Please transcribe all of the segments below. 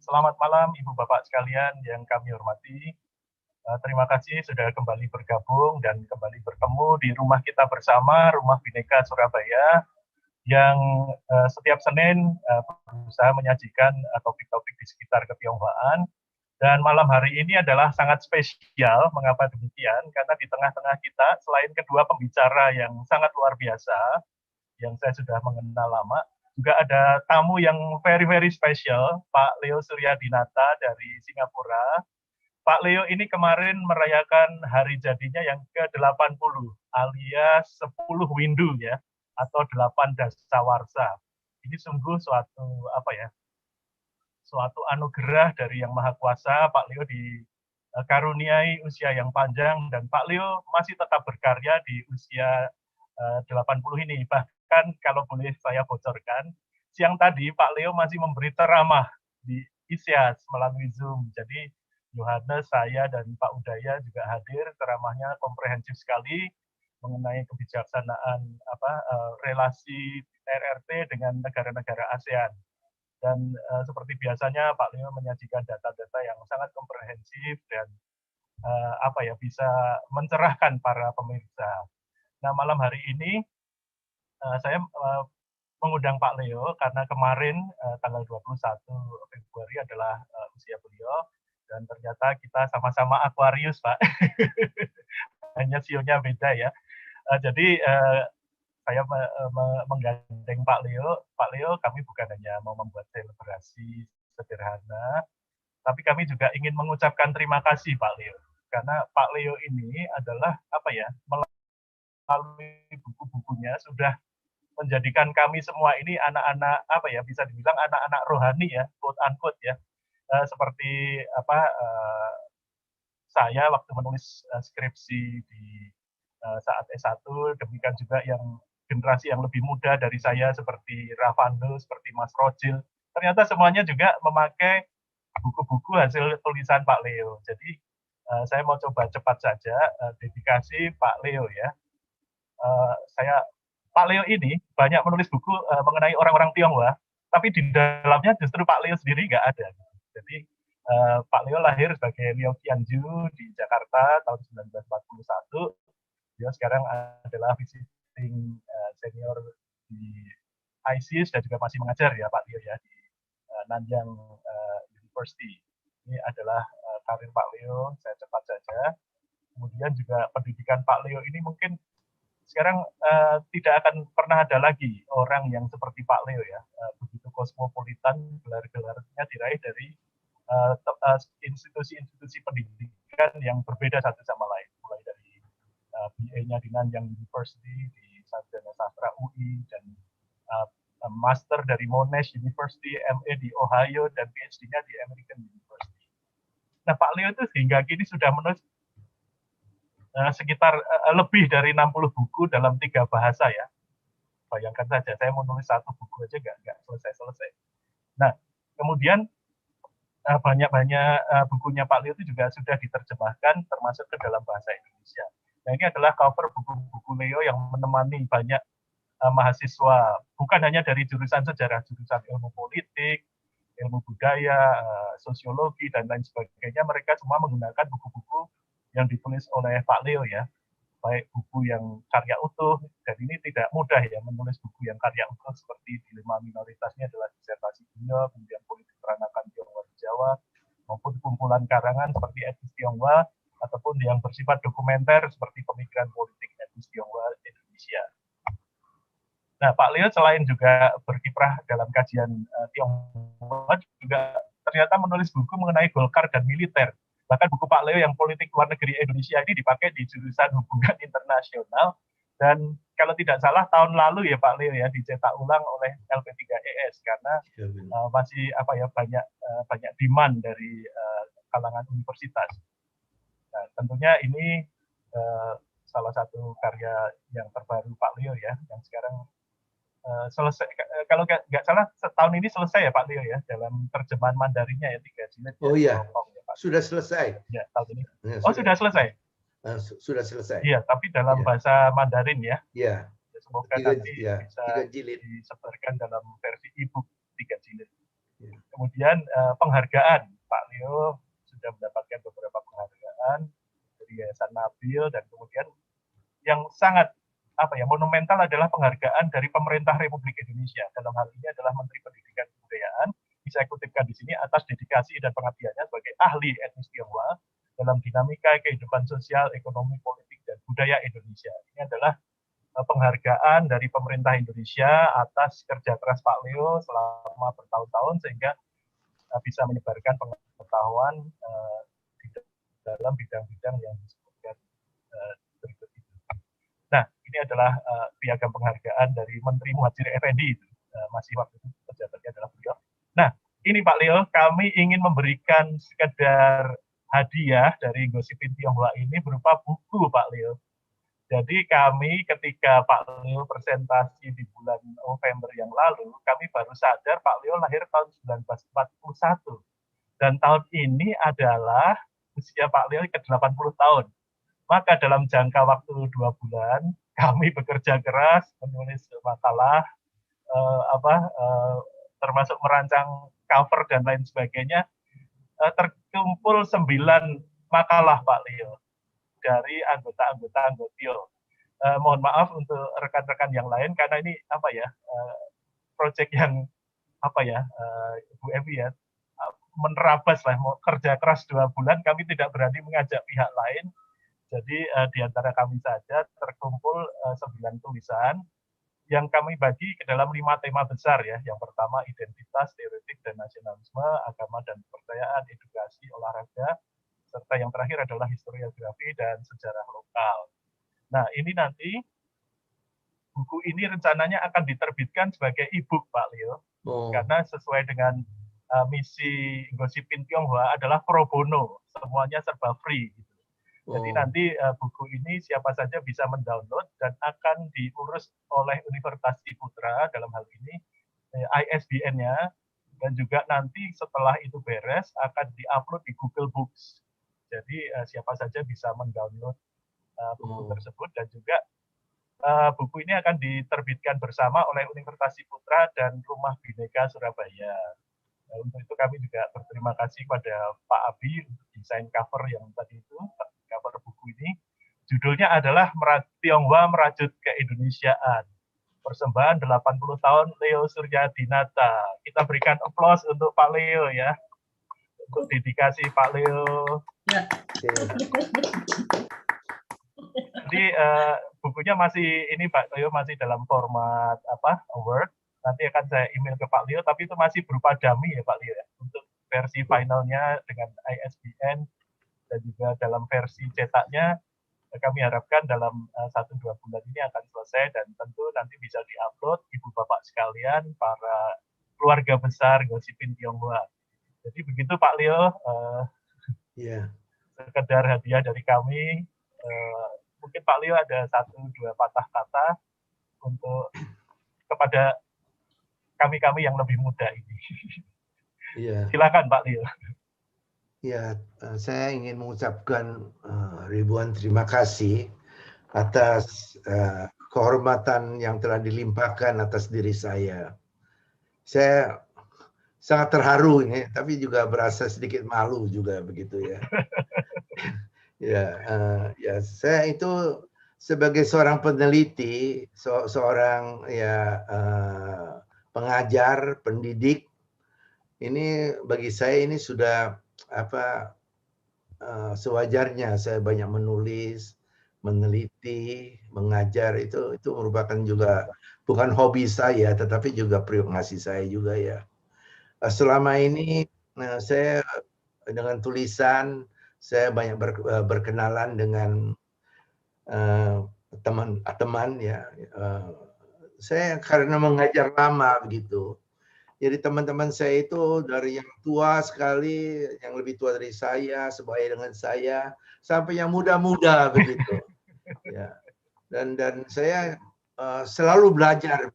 Selamat malam Ibu Bapak sekalian yang kami hormati. Terima kasih sudah kembali bergabung dan kembali bertemu di rumah kita bersama, Rumah Bhinneka Surabaya, yang setiap Senin berusaha menyajikan topik-topik di sekitar ketionghoaan. Dan malam hari ini adalah sangat spesial. Mengapa demikian? Karena di tengah-tengah kita, selain kedua pembicara yang sangat luar biasa, yang saya sudah mengenal lama, juga ada tamu yang very special, Pak Leo Suryadinata dari Singapura. Pak Leo ini kemarin merayakan hari jadinya yang ke-80, alias 10 Windu ya, atau 8 Dasawarsa. Ini sungguh suatu anugerah dari Yang Maha Kuasa. Pak Leo dikaruniai usia yang panjang, dan Pak Leo masih tetap berkarya di usia 80 ini. Bahkan kalau boleh saya bocorkan, siang tadi Pak Leo masih memberi ceramah di ISIAS melalui Zoom. Jadi Yohanes, saya, dan Pak Udaya juga hadir. Ceramahnya komprehensif sekali mengenai kebijaksanaan relasi RRT dengan negara-negara ASEAN. Dan seperti biasanya Pak Leo menyajikan data-data yang sangat komprehensif dan bisa mencerahkan para pemirsa. Nah, malam hari ini saya mengundang Pak Leo karena kemarin tanggal 21 Februari adalah usia beliau, dan ternyata kita sama-sama Aquarius, Pak. Hanya sionya beda ya. Jadi saya menggandeng Pak Leo. Pak Leo, kami bukan hanya mau membuat selebrasi sederhana, tapi kami juga ingin mengucapkan terima kasih Pak Leo. Karena Pak Leo ini adalah melalui buku-bukunya sudah menjadikan kami semua ini anak-anak bisa dibilang anak-anak rohani ya, quote unquote ya. Seperti saya waktu menulis skripsi di saat S1, demikian juga yang generasi yang lebih muda dari saya seperti Ravando, seperti Mas Rojil, ternyata semuanya juga memakai buku-buku hasil tulisan Pak Leo. Jadi saya mau coba cepat saja dedikasi Pak Leo ya. Pak Leo ini banyak menulis buku mengenai orang-orang Tionghoa, tapi di dalamnya justru Pak Leo sendiri nggak ada. Jadi Pak Leo lahir sebagai Leo Qianju di Jakarta tahun 1941. Dia sekarang adalah visiting senior di ISIS dan juga masih mengajar ya Pak Leo ya di Nanyang University. Ini adalah karir Pak Leo, saya cepat saja. Kemudian juga pendidikan Pak Leo ini mungkin sekarang tidak akan pernah ada lagi orang yang seperti Pak Leo ya, begitu kosmopolitan, gelar-gelarnya diraih dari institusi-institusi pendidikan yang berbeda satu sama lain, mulai dari BA-nya di Nanyang University, di Sarjana Sastra UI, dan Master dari Monash University, MA di Ohio, dan PhD-nya di American University. Nah, Pak Leo itu hingga kini sudah menulis sekitar lebih dari 60 buku dalam 3 bahasa ya. Bayangkan saja, saya mau nulis satu buku aja nggak selesai-selesai. Nah, kemudian banyak-banyak bukunya Pak Leo itu juga sudah diterjemahkan termasuk ke dalam bahasa Indonesia. Nah, ini adalah cover buku-buku Leo yang menemani banyak mahasiswa, bukan hanya dari jurusan sejarah, jurusan ilmu politik, ilmu budaya, sosiologi, dan lain sebagainya. Mereka semua menggunakan buku-buku yang ditulis oleh Pak Leo ya, baik buku yang karya utuh, dan ini tidak mudah ya menulis buku yang karya utuh, seperti Dilema Minoritasnya adalah disertasi beliau, kemudian Politik Peranakan Tionghoa di Jawa, maupun kumpulan karangan seperti Etnis Tionghoa, ataupun yang bersifat dokumenter seperti Pemikiran Politik Etnis Tionghoa Indonesia. Nah, Pak Leo selain juga berkiprah dalam kajian Tionghoa, juga ternyata menulis buku mengenai Golkar dan militer. Bahkan buku Pak Leo yang Politik Luar Negeri Indonesia ini dipakai di jurusan Hubungan Internasional, dan kalau tidak salah tahun lalu ya Pak Leo ya dicetak ulang oleh LP3ES karena masih banyak demand dari kalangan universitas. Nah, tentunya ini salah satu karya yang terbaru Pak Leo ya, yang sekarang selesai, kalau nggak salah setahun ini selesai ya Pak Leo ya, dalam terjemahan Mandarinnya ya 3 jilid. Oh iya, sudah selesai. Ya, tahun ini. Oh, sudah selesai? Sudah selesai. Iya, tapi dalam bahasa Mandarin ya. Iya. Semoga nanti bisa disebarkan dalam versi e-book 3 jilid. Kemudian penghargaan, Pak Leo sudah mendapatkan beberapa penghargaan dari Yayasan Nabil, dan kemudian yang sangat monumental adalah penghargaan dari pemerintah Republik Indonesia. Dalam hal ini adalah Menteri Pendidikan dan Kebudayaan. Bisa saya kutipkan di sini atas dedikasi dan pengabdiannya sebagai ahli etnis Tionghoa dalam dinamika kehidupan sosial, ekonomi, politik, dan budaya Indonesia. Ini adalah penghargaan dari pemerintah Indonesia atas kerja keras Pak Leo selama bertahun-tahun sehingga bisa menyebarkan pengetahuan di dalam bidang-bidang yang disebutkan berikut itu. Nah, ini adalah piagam penghargaan dari Menteri Muhadjir Effendi, masih waktu itu pejabatnya adalah beliau. Nah, ini Pak Leo, kami ingin memberikan sekedar hadiah dari Gosipin Tionghoa ini berupa buku, Pak Leo. Jadi kami ketika Pak Leo presentasi di bulan November yang lalu, kami baru sadar Pak Leo lahir tahun 1941. Dan tahun ini adalah usia Pak Leo ke-80 tahun. Maka dalam jangka waktu 2 bulan, kami bekerja keras menulis makalah, termasuk merancang cover dan lain sebagainya. Terkumpul 9 makalah Pak Leo dari anggota-anggota Anggotio. Mohon maaf untuk rekan-rekan yang lain karena ini proyek yang Bu Evi ya, menerabas lah, mau kerja keras 2 bulan, kami tidak berani mengajak pihak lain. Jadi di antara kami saja terkumpul 9 tulisan yang kami bagi ke dalam 5 tema besar ya. Yang pertama identitas, stereotip dan nasionalisme, agama dan kepercayaan, edukasi, olahraga, serta yang terakhir adalah historiografi dan sejarah lokal. Nah, ini nanti buku ini rencananya akan diterbitkan sebagai e-book, Pak Leo, karena sesuai dengan misi Gosipin Tionghoa adalah pro bono, semuanya serba free. Gitu. Jadi nanti buku ini siapa saja bisa mendownload dan akan diurus oleh Universitas Ciputra dalam hal ini ISBN-nya, dan juga nanti setelah itu beres akan diupload di Google Books. Jadi siapa saja bisa mendownload buku tersebut, dan juga buku ini akan diterbitkan bersama oleh Universitas Ciputra dan Rumah Bhinneka Surabaya. Untuk itu kami juga berterima kasih pada Pak Abi untuk desain cover yang tadi itu, cover buku ini. Judulnya adalah Tionghoa Merajut Keindonesiaan. Persembahan 80 tahun Leo Suryadinata. Kita berikan aplaus untuk Pak Leo ya. Untuk dedikasi Pak Leo. Ya. Jadi bukunya masih ini Pak Leo masih dalam format Word. Nanti akan saya email ke Pak Leo, tapi itu masih berupa dummy ya Pak Leo ya. Untuk versi finalnya dengan ISBN dan juga dalam versi cetaknya kami harapkan dalam 1-2 bulan ini akan selesai, dan tentu nanti bisa diupload Ibu Bapak sekalian, para keluarga besar Gosipin Tionghoa. Jadi begitu Pak Leo, sekedar hadiah dari kami. Mungkin Pak Leo ada 1-2 patah kata untuk kepada kami-kami yang lebih muda ini. Silakan Pak Leo. Ya, saya ingin mengucapkan ribuan terima kasih atas kehormatan yang telah dilimpahkan atas diri saya. Saya sangat terharu ini, tapi juga berasa sedikit malu juga begitu ya. Ya, saya itu sebagai seorang peneliti, seorang pengajar, pendidik, ini bagi saya ini sudah sewajarnya saya banyak menulis, meneliti, mengajar, itu merupakan juga bukan hobi saya, tetapi juga privasi saya juga ya. Selama ini saya dengan tulisan, saya banyak berkenalan dengan teman-teman ya. Saya karena mengajar lama begitu. Jadi teman-teman saya itu dari yang tua sekali, yang lebih tua dari saya, sebaya dengan saya, sampai yang muda-muda begitu. Ya. Dan saya selalu belajar.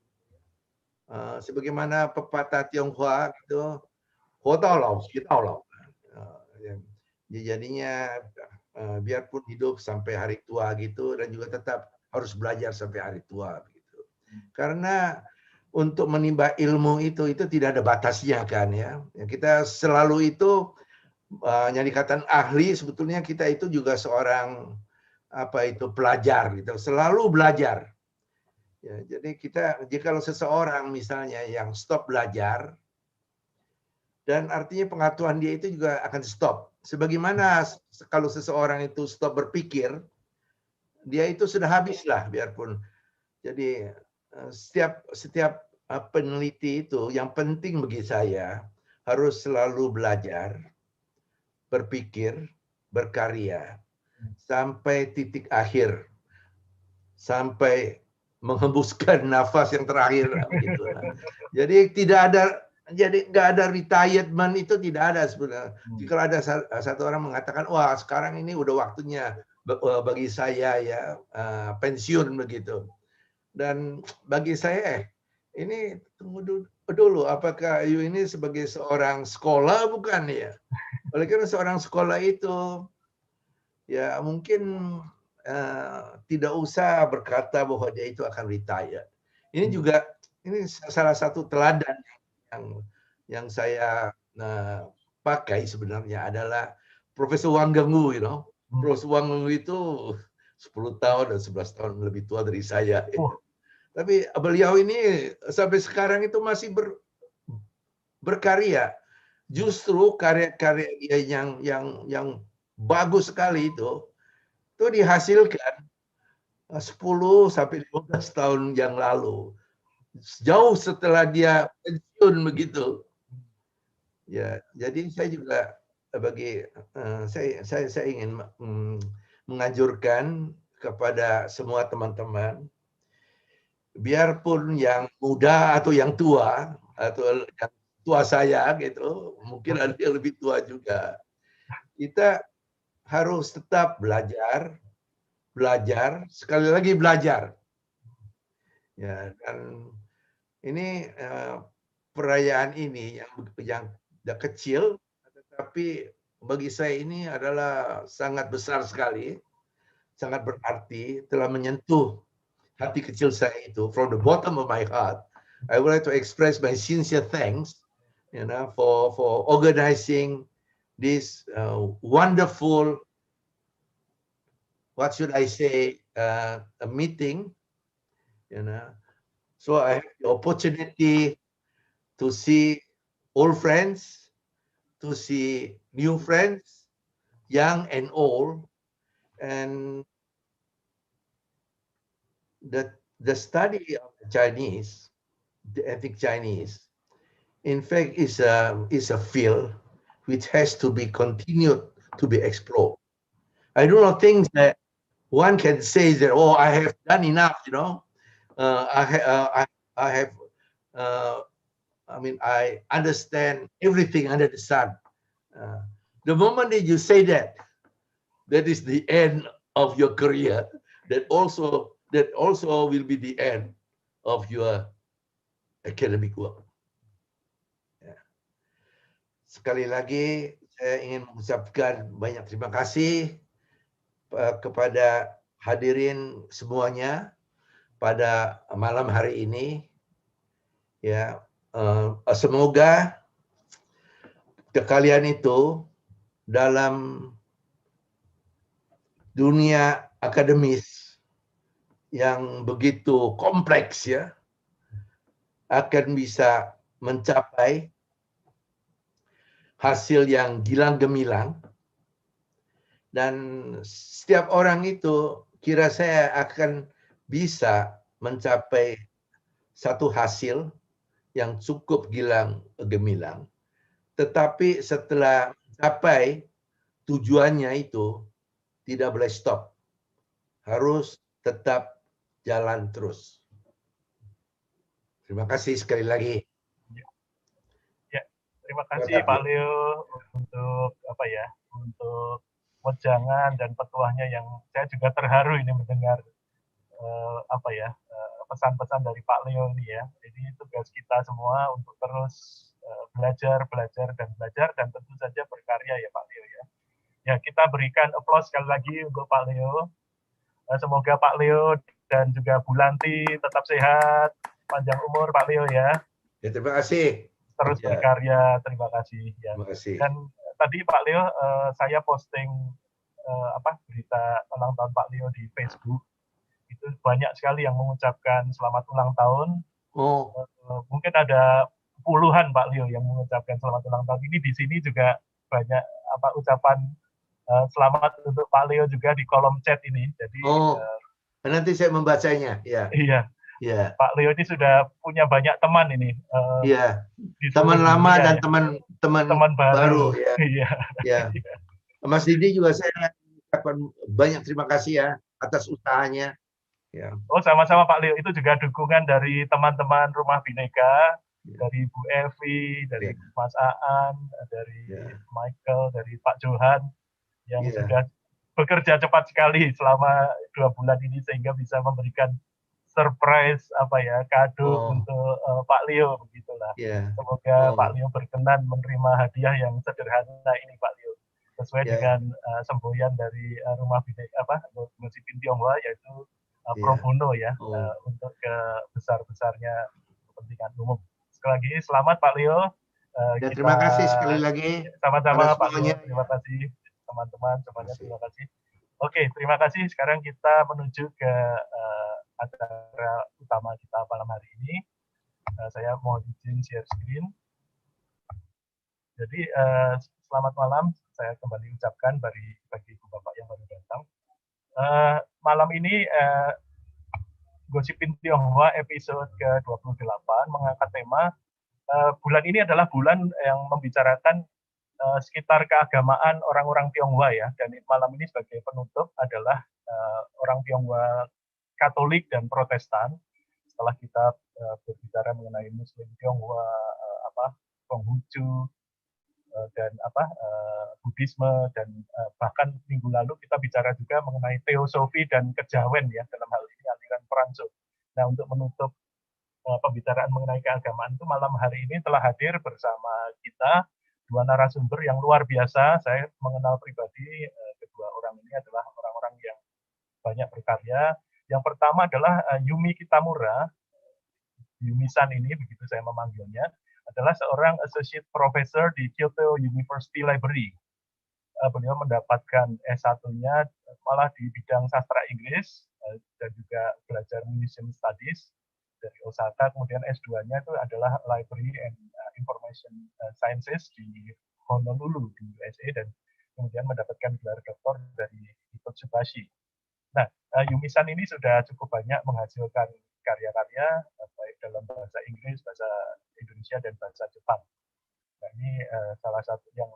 Sebagaimana pepatah Tionghoa gitu, jadinya biarpun hidup sampai hari tua gitu, dan juga tetap harus belajar sampai hari tua begitu. Karena untuk menimba ilmu itu tidak ada batasnya kan ya. Kita selalu itu yang dikatakan ahli, sebetulnya kita itu juga seorang pelajar gitu, selalu belajar. Ya, jadi jika seseorang misalnya yang stop belajar, dan artinya pengetahuan dia itu juga akan stop. Sebagaimana kalau seseorang itu stop berpikir, dia itu sudah habis lah biarpun. Jadi setiap peneliti itu yang penting bagi saya harus selalu belajar, berpikir, berkarya sampai titik akhir, sampai menghembuskan nafas yang terakhir begitu. Jadi nggak ada retirement, itu tidak ada sebenarnya. Kalau ada satu orang mengatakan, wah sekarang ini udah waktunya bagi saya ya pensiun begitu. Dan bagi saya ini tunggu dulu, apakah Ayu ini sebagai seorang sekolah bukan ya? Oleh karena seorang sekolah itu ya mungkin tidak usah berkata bahwa dia itu akan retire. Ini juga salah satu teladan yang saya pakai sebenarnya adalah Profesor Wang Gungwu, Profesor Wang Gungwu itu 10 tahun dan 11 tahun lebih tua dari saya. Tapi beliau ini sampai sekarang itu masih berkarya. Justru karya-karya yang bagus sekali itu dihasilkan 10 sampai 15 tahun yang lalu. Jauh setelah dia pensiun begitu. Ya, jadi saya juga saya ingin menganjurkan kepada semua teman-teman, biarpun yang muda atau yang tua atau yang tua saya gitu, mungkin ada yang lebih tua juga, kita harus tetap belajar, sekali lagi belajar. Ya, dan ini perayaan ini yang kecil, tetapi bagi saya ini adalah sangat besar sekali, sangat berarti, telah menyentuh hati kecil saya itu. From the bottom of my heart, I would like to express my sincere thanks, for organizing this wonderful, what should I say, a meeting. So I have the opportunity to see old friends, to see new friends, young and old, and the study of the Chinese, the ethnic Chinese, in fact, is a field which has to be continued to be explored. I do not think that one can say that, oh, I have done enough, I understand everything under the sun. The moment that you say that is the end of your career. That also will be the end of your academic work. Sekali lagi saya ingin mengucapkan banyak terima kasih kepada hadirin semuanya pada malam hari ini. Ya, semoga kalian itu dalam dunia akademis yang begitu kompleks ya, akan bisa mencapai hasil yang gilang gemilang, dan setiap orang itu kira saya akan bisa mencapai satu hasil yang cukup gilang gemilang. Tetapi setelah mencapai tujuannya itu tidak boleh stop. Harus tetap jalan terus. Terima kasih sekali lagi. Ya, terima kasih Pak Leo untuk untuk wejangan dan petuahnya yang saya juga terharu ini mendengar pesan-pesan dari Pak Leo ini ya. Jadi tugas kita semua untuk terus belajar dan tentu saja berkarya ya Pak Leo ya. Ya, kita berikan aplaus sekali lagi untuk Pak Leo. Semoga Pak Leo dan juga Bu Lanti tetap sehat, panjang umur Pak Leo ya. Ya, terima kasih. Terus Ya, berkarya, terima kasih ya. terima kasih. Dan tadi Pak Leo saya posting berita ulang tahun Pak Leo di Facebook. Itu banyak sekali yang mengucapkan selamat ulang tahun. Oh, Mungkin ada puluhan Pak Leo yang mengucapkan selamat ulang tahun. Ini di sini juga banyak ucapan selamat untuk Pak Leo juga di kolom chat ini. Jadi nanti saya membacanya. Ya. Iya. Ya. Pak Leo ini sudah punya banyak teman ini. Iya. Teman lama dunia, dan ya. teman baru. Ya. Iya. Ya. Mas Didi juga saya mengucapkan banyak terima kasih ya atas usahanya. Ya. Oh, sama-sama Pak Leo. Itu juga dukungan dari teman-teman Rumah Bhinneka, dari Bu Evi, dari Mas Aan, dari Michael, dari Pak Johan, yang sudah bekerja cepat sekali selama 2 bulan ini sehingga bisa memberikan surprise kado untuk Pak Leo, begitulah. Semoga Pak Leo berkenan menerima hadiah yang sederhana ini Pak Leo, sesuai dengan semboyan dari Rumah Bhinneka Gosipin Tionghoa, yaitu pro bono ya, untuk besar-besarnya kepentingan umum. Sekali lagi selamat Pak Leo. Terima kasih sekali lagi. Sama-sama Pak Leo. Terima kasih teman-teman semuanya. Terima kasih. Oke, terima kasih. Sekarang kita menuju ke acara utama kita malam hari ini. Saya mohon izin share screen. Jadi selamat malam. Saya kembali ucapkan bagi Ibu Bapak yang baru datang. Malam ini Gosipin Tionghoa episode ke-28 mengangkat tema bulan ini adalah bulan yang membicarakan sekitar keagamaan orang-orang Tionghoa ya. Dan malam ini sebagai penutup adalah orang Tionghoa Katolik dan Protestan. Setelah kita berbicara mengenai Muslim Tionghoa, Konghucu, dan Buddhisme, dan bahkan minggu lalu kita bicara juga mengenai teosofi dan kejawen ya, dalam hal ini aliran Peransu. Nah, untuk menutup pembicaraan mengenai keagamaan itu malam hari ini telah hadir bersama kita 2 narasumber yang luar biasa. Saya mengenal pribadi kedua orang ini adalah orang-orang yang banyak berkarya. Yang pertama adalah Yumi Kitamura. Yumi-san ini, begitu saya memanggilnya, adalah seorang associate professor di Kyoto University Library. Beliau mendapatkan S1-nya malah di bidang sastra Inggris dan juga belajar museum studies dari Osaka. Kemudian S2-nya itu adalah Library and Information Sciences di Honolulu di USA, dan kemudian mendapatkan gelar doktor dari Hitotsubashi. Nah, Yumi-san ini sudah cukup banyak menghasilkan karya-karya baik dalam bahasa Inggris, bahasa Indonesia, dan bahasa Jepang. Nah, ini salah satu yang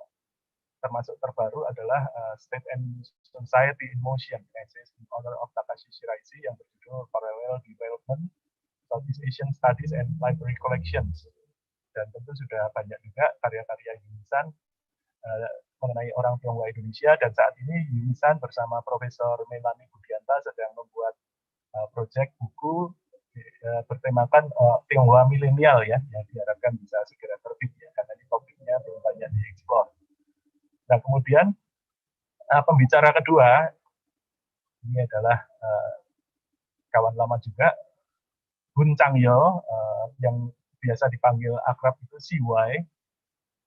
termasuk terbaru adalah State and Society in Motion, Essays in Honor of Takashi Shiraishi, yang berjudul Parallel Development, Southeast Asian Studies and Library Collections. Dan tentu sudah banyak juga karya-karya Yumi-san mengenai orang Tionghoa Indonesia, dan saat ini Yumi-san bersama Profesor Melanie Budianta sedang membuat proyek buku bertemakan Tionghoa milenial ya, yang diharapkan bisa segera terbit ya, karena ini topiknya belum banyak dieksplor. Nah, kemudian pembicara kedua ini adalah kawan lama juga, Hun Changyo, yang biasa dipanggil akrab itu CY.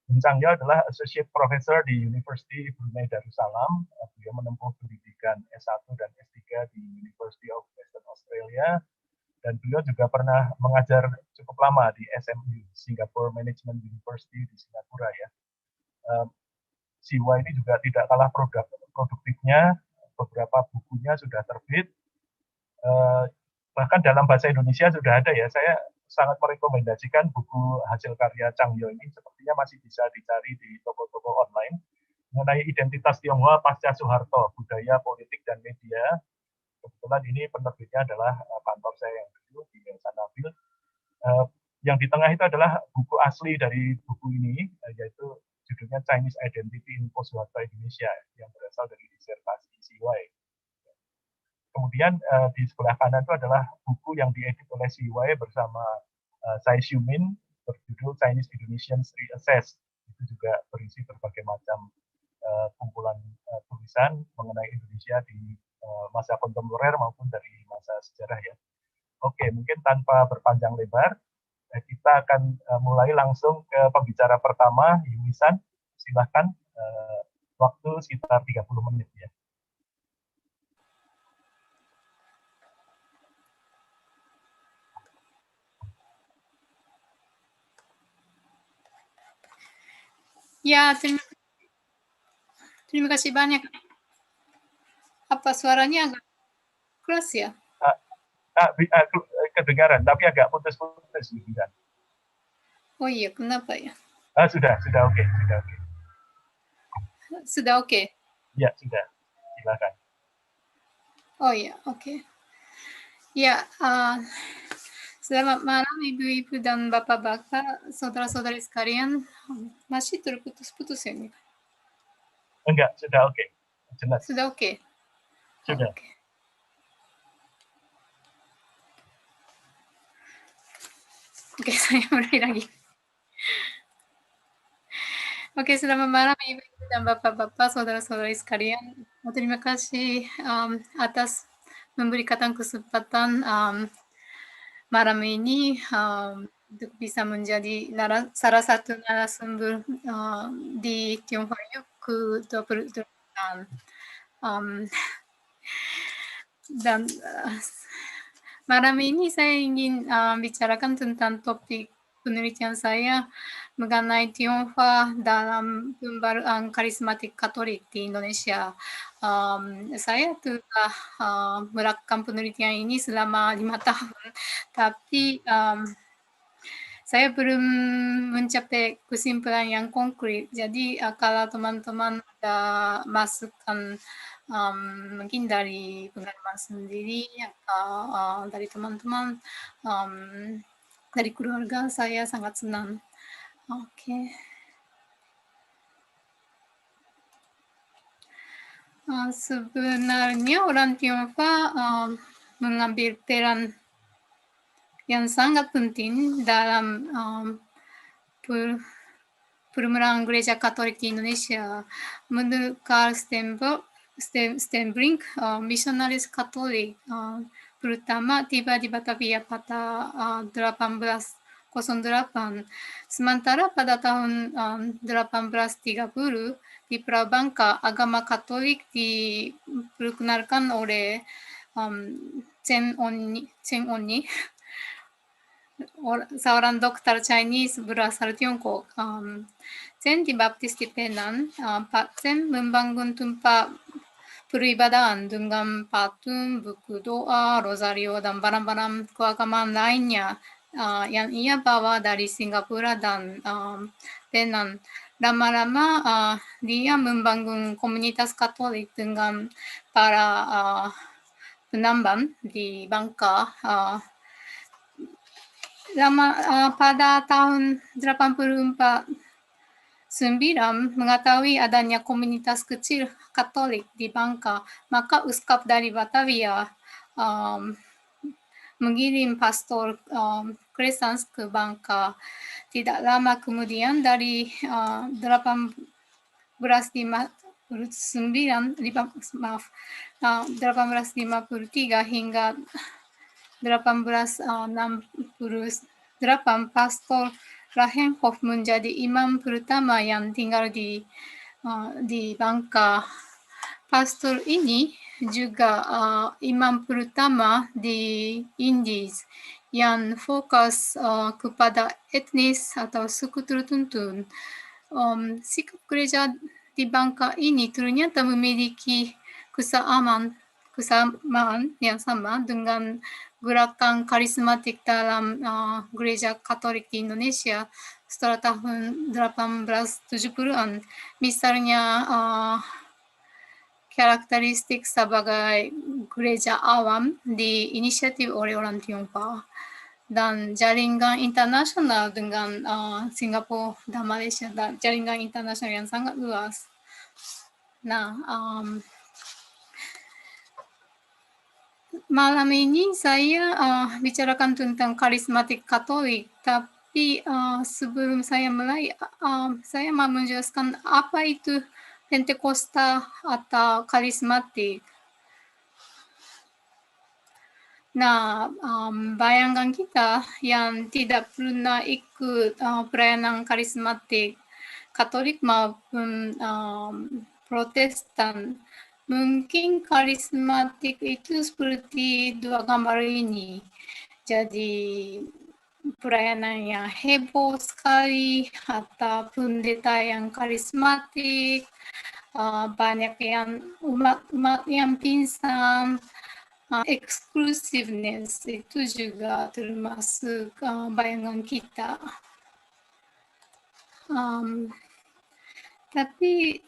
Hun Changyo adalah Associate Professor di University Brunei Darussalam. Beliau menempuh pendidikan S1 dan S3 di University of Western Australia, dan beliau juga pernah mengajar cukup lama di SMU, Singapore Management University di Singapura ya. CY ini juga tidak kalah produktifnya, beberapa bukunya sudah terbit, bahkan dalam bahasa Indonesia sudah ada ya. Saya sangat merekomendasikan buku hasil karya Changyo ini, sepertinya masih bisa dicari di toko-toko online, mengenai identitas Tionghoa pasca Soeharto, budaya, politik, dan media. Kebetulan ini penerbitnya adalah kantor saya yang dulu di Yayasan Nabil. Yang di tengah itu adalah buku asli dari buku ini, yaitu judulnya Chinese Identity in Post-Soeharto Indonesia, yang berasal dari disertasi CY. Kemudian di sebelah kanan itu adalah buku yang diedit oleh CY bersama Tsai Xiumin, berjudul Chinese Indonesians Reassessed. Itu juga berisi berbagai macam kumpulan tulisan mengenai Indonesia di masa kontemporer maupun dari masa sejarah ya. Oke, mungkin tanpa berpanjang lebar, kita akan mulai langsung ke pembicara pertama, Yumisan. Silahkan, waktu sekitar 30 menit ya. Ya, terima kasih banyak. Apa suaranya agak keras ya? Kedengaran, tapi agak putus-putus. Oh iya, kenapa ya? Sudah oke, sudah oke. Sudah oke? Ya, sudah. Silakan. Oh iya, oke. Ya, selamat malam Ibu-Ibu dan Bapak-Bapak, saudara-saudari sekalian. Masih terputus-putus ya nih? Enggak, sudah oke. Jelas. Sudah oke? Sudah. Oke. Oke, saya mulai lagi. Oke, selamat malam Ibu-Ibu dan Bapak-Bapak, saudara-saudari sekalian. Terima kasih atas memberikan kesempatan malam ini untuk bisa menjadi salah satu narasumber di Tionghoa Yuk ke-28. Dan malam ini saya ingin bicarakan tentang topik penelitian saya mengenai Tionghoa dalam pembaruan karismatik Katolik di Indonesia. Saya telah melakukan penelitian ini selama 5 tahun, tapi saya belum mencapai kesimpulan yang konkret. Jadi kalau teman-teman ada masukan mungkin dari pengalaman sendiri atau dari teman-teman, dari keluarga, saya sangat senang. Oke. Sebenarnya orang Tionghoa mengambil peran yang sangat penting dalam perkembangan gereja Katolik di Indonesia. Menurut Karl Stenbrink, misionaris Katolik pertama tiba di Batavia pada 1808. Sementara pada tahun 1830 di Pulau Bangka, agama Katolik diperkenalkan oleh Chen Onyi, seorang dokter Chinese berasal Tiongkok. Chen dibaptis di Penang. Pak Chen membangun tempat peribadahan dengan patung, buku doa, rosario, dan barang-barang keagamaan lainnya yang ia bawa dari Singapura dan Penang. Lama-lama dia membangun komunitas Katolik dengan para penambang di Bangka. Pada tahun 1984 mengetahui adanya komunitas kecil Katolik di Bangka, maka Uskup dari Batavia mengirim pastor Crescens ke Bangka. Tidak lama kemudian dari 1853 hingga 1868, Pastor Rahenhoff menjadi imam pertama yang tinggal di Bangka. Pastor ini juga imam pertama di Indies yang fokus kepada etnis atau suku tertentu. Sikap gereja di Bangka ini ternyata memiliki kesamaan yang sama dengan gerakan karismatik dalam gereja Katolik di Indonesia setelah tahun 1870-an. Misalnya karakteristik sebagai gereja awam diinisiatif oleh orang Tionghoa dan jaringan internasional dengan Singapura dan Malaysia, dan jaringan internasional yang sangat luas. Nah, malam ini saya bicarakan tentang karismatik Katolik, tapi sebelum saya mulai, saya mau menjelaskan apa itu Pentakosta atau karismatik. Nah, bayangkan kita yang tidak pernah ikut pelayanan karismatik Katolik maupun Protestan, mungkin karismatik itu seperti dua gambar ini. Jadi pelayanan yang heboh sekali atau pendeta yang karismatik, banyak yang umat yang pingsan, exclusiveness itu juga termasuk bayangan kita. Tapi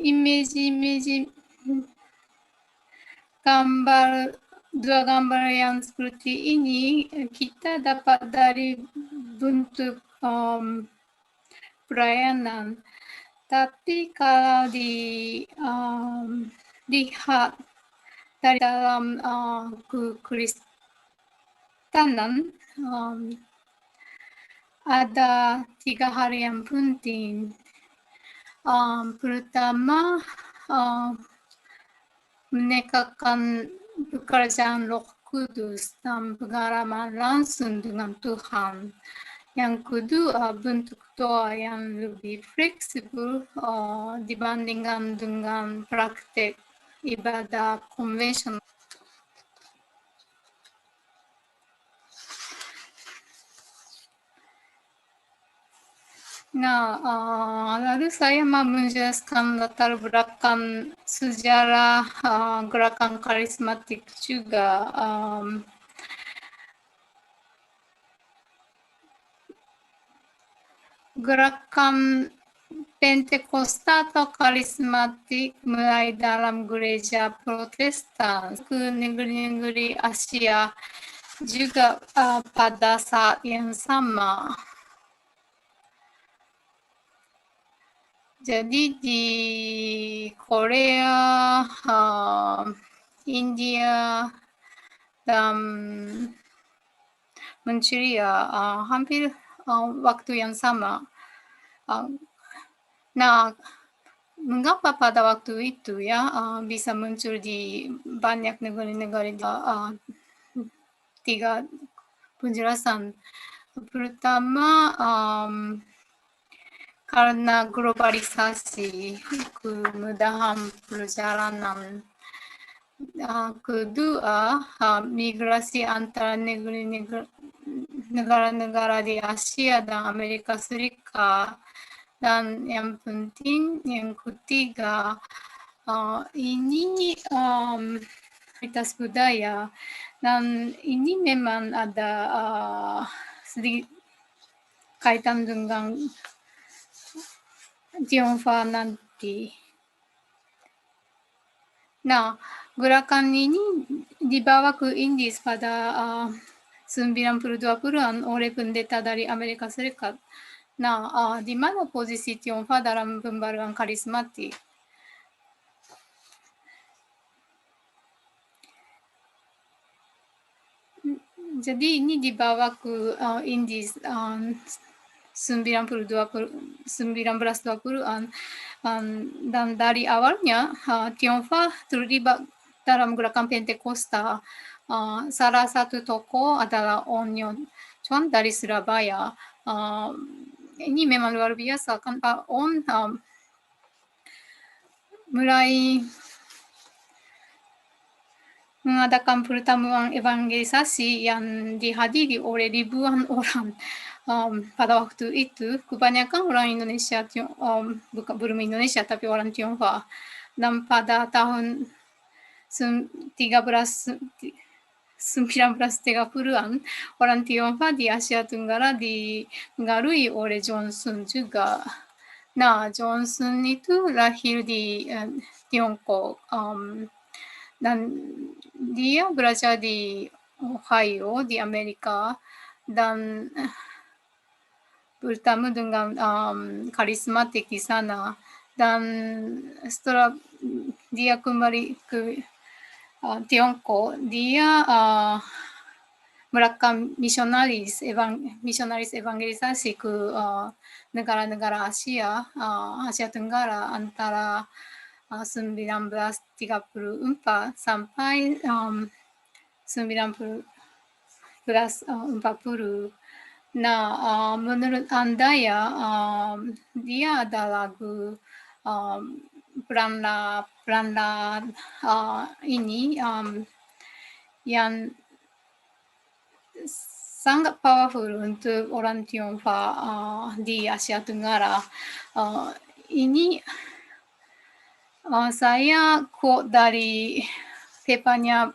image dua gambar yang seperti ini kita dapat dari bentuk pelayanan. Tapi kalau dilihat dari dalam kekristenan, ada 3 hal yang penting. Pertama, menegakkan pekerjaan Roh Kudus dan pengalaman langsung dengan Tuhan. Yang kedua, bentuk doa yang lebih fleksibel dibandingkan dengan praktek ibadah konvensional. Nah, lalu saya mau menjelaskan latar belakang sejarah gerakan karismatik juga. Gerakan Pentakosta atau karismatik mulai dalam gereja Protestan ke negeri-negeri Asia juga pada saat yang sama. Jadi di Korea, India, dan Manchuria hampir waktu yang sama. Nah, mengapa pada waktu itu ya bisa muncul di banyak negara-negara tiga penjelasan. Pertama, karena globalisasi, kemudahan perjalanan. Kedua, migrasi antara negara-negara di Asia dan Amerika Serikat. Dan yang penting, yang ketiga, ini kualitas budaya. Dan ini memang ada sedikit kaitan dengan Tionghoa nanti. Nah, gerakan ini dibawa ke Inggris pada 92-an oleh pendeta dari Amerika Serikat. Nah, di mana posisi Tionghoa dalam pembaruan karismatik? Jadi ini dibawa ke Inggris 1920-an dan dari awalnya Tionghoa terlibat dalam gerakan Pentakosta. Salah satu tokoh adalah On Chuan dari Surabaya. Ini memang luar biasa kan Pak On mulai mengadakan pertemuan evangelisasi yang dihadiri oleh ribuan orang. Pada waktu itu, kebanyakan orang Indonesia, bukan belum Indonesia, tapi orang Tionghoa. Dan pada tahun 1930-an, orang Tionghoa di Asia Tenggara dipengaruhi oleh Johnson juga. Nah, Johnson itu lahir di Tiongkok. Dan dia belajar di Ohio, di Amerika, dan bertemu dengan karismatik di sana. Dan setelah dia kembali ke Tiongkok, dia melakukan misionaris evangelisasi ke negara-negara Asia Tenggara antara 1934 sampai 90 plus 40. Nah, menurut Anda ya, dia ada lagu Belanda ini yang sangat powerful untuk orang Tionghoa di Asia Tenggara. Ini saya quote dari papernya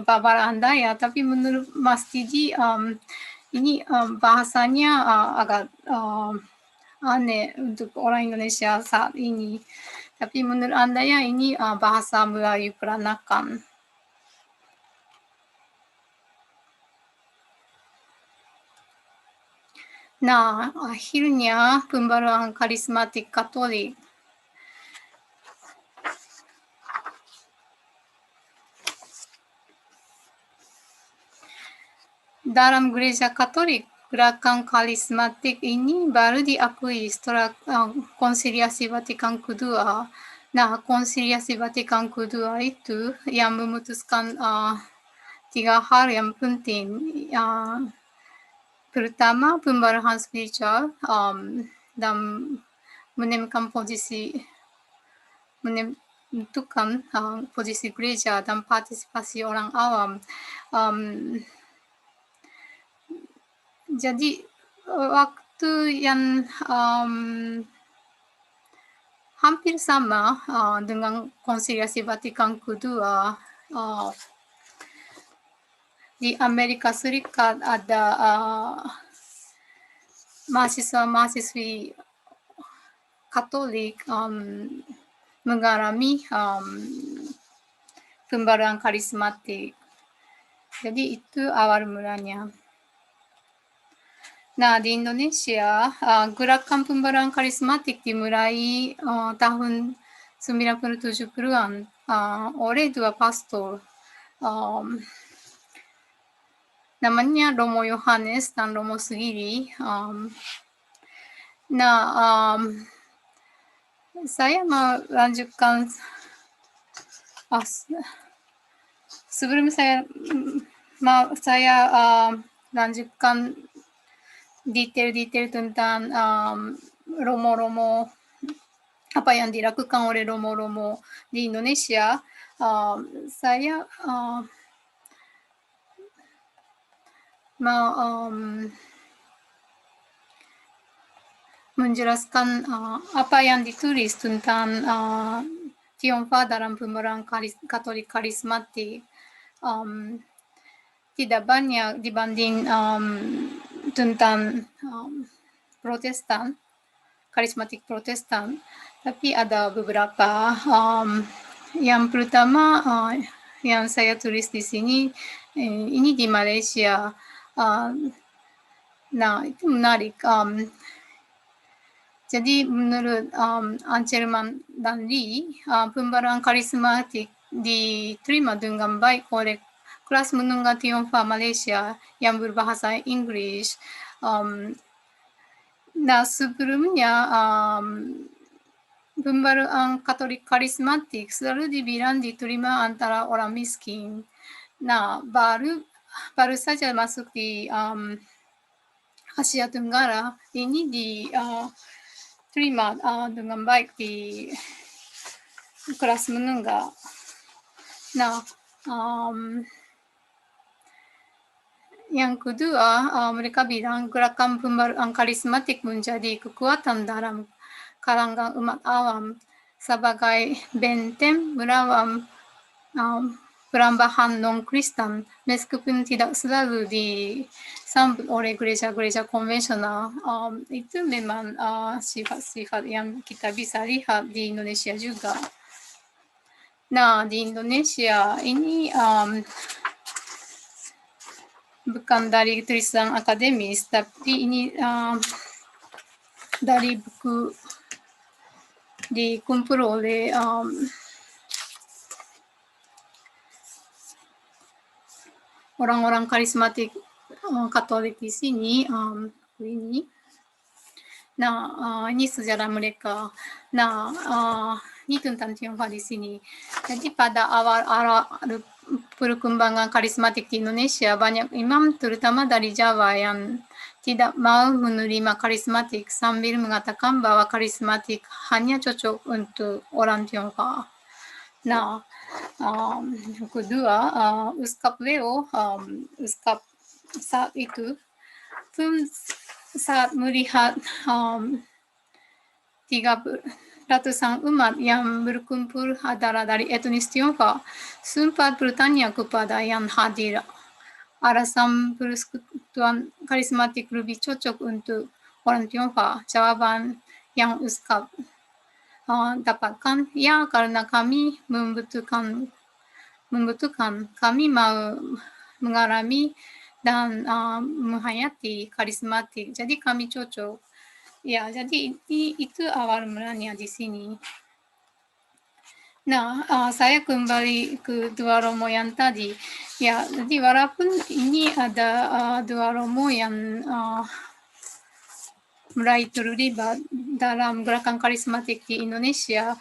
Barbara Anda ya, tapi menurut Mas Tiji ini bahasanya agak aneh untuk orang Indonesia saat ini. Tapi menurut Anda ya ini bahasa Melayu peranakan. Nah, akhirnya pembaruan karismatik Katolik. Dalam gereja Katolik, gerakan karismatik ini baru diakui setelah konsiliasi Vatikan kedua. Nah, konsiliasi Vatikan kedua itu yang memutuskan 3 hal yang penting. Pertama, pembaruan spiritual dan menentukan posisi gereja dan partisipasi orang awam. Jadi waktu yang hampir sama dengan konsiliasi Vatikan kedua, di Amerika Serikat ada mahasiswa-mahasiswi Katolik mengalami pembaruan karismatik. Jadi itu awal mulanya. Nah, di Indonesia, gerakan pembaruan karismatik dimulai tahun 90-70-an oleh 2 pastor. Namanya Romo Yohanes dan Romo Sugiri. Saya melanjutkan sebelum saya lanjutkan detail-detail tentang Romo-Romo, apa yang dilakukan oleh Romo-Romo di Indonesia, saya menjelaskan apa yang ditulis tentang Tionghoa dalam pembaruan Katolik karismatik. Tidak banyak dibanding tentang Protestan, karismatik Protestan, tapi ada beberapa. Yang pertama yang saya tulis di sini, ini di Malaysia. Nah, itu menarik. Jadi menurut Ancelman dan Lee, pembaruan karismatik diterima dengan baik oleh kelas menengah Tionghoa Malaysia yang berbahasa Inggris. Nah, sebelumnya pembaruan Katolik karismatik selalu dibilang diterima antara orang miskin. Nah, baru saja masuk di Asia Tenggara, ini diterima dengan baik di kelas menengah. Nah, yang kedua, mereka bilang gerakan pembaruan karismatik menjadi kekuatan dalam kalangan umat awam sebagai benteng melawan perubahan non-Kristen, meskipun tidak selalu disambut oleh gereja-gereja konvensional. Itu memang sifat-sifat yang kita bisa lihat di Indonesia juga. Nah, di Indonesia ini bukan dari tulisan akademis, tapi ini dari buku dikumpul oleh orang-orang karismatik Katolik di sini. Ini. Nah, ini sejarah mereka. Nah, ini tentang Tionghoa di sini. Jadi pada awal perkembangan karismatik di Indonesia, banyak imam terutama dari Jawa yang tidak mau menerima karismatik sambil mengatakan bahwa karismatik hanya cocok untuk orang Tionghoa. Nah, yang kedua, Ustaz Leo, Ustaz saat itu pun saat melihat ratusan umat yang berkumpul adalah dari etnis Tionghoa, sempat bertanya kepada yang hadir, alasan persekutuan karismatik lebih cocok untuk orang Tionghoa. Jawaban yang Ustaz dapatkan, ya karena kami membutuhkan, kami mau mengalami dan menghayati karismatik, jadi kami cocok. Ya, jadi itu awal mulanya di sini. Nah, saya kembali ke dua romo yang tadi. Ya, jadi walaupun ini ada dua romo yang mulai terlibat dalam gerakan karismatik di Indonesia,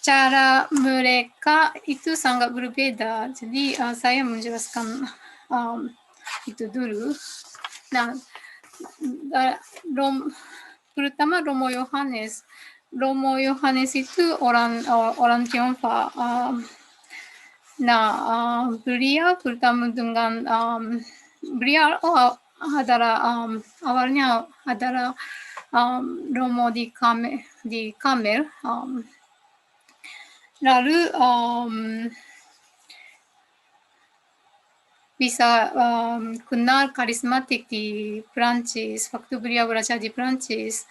cara mereka itu sangat berbeda. Jadi saya menjelaskan itu dulu. Nah, terutama Romo Yohanes. Romo Yohanes itu orang Tionghoa. Beliau pertama dengan beliau adalah awalnya adalah Romo di Carmel. Lalu bisa kenal karismatik di Prancis waktu beliau belajar di Prancis.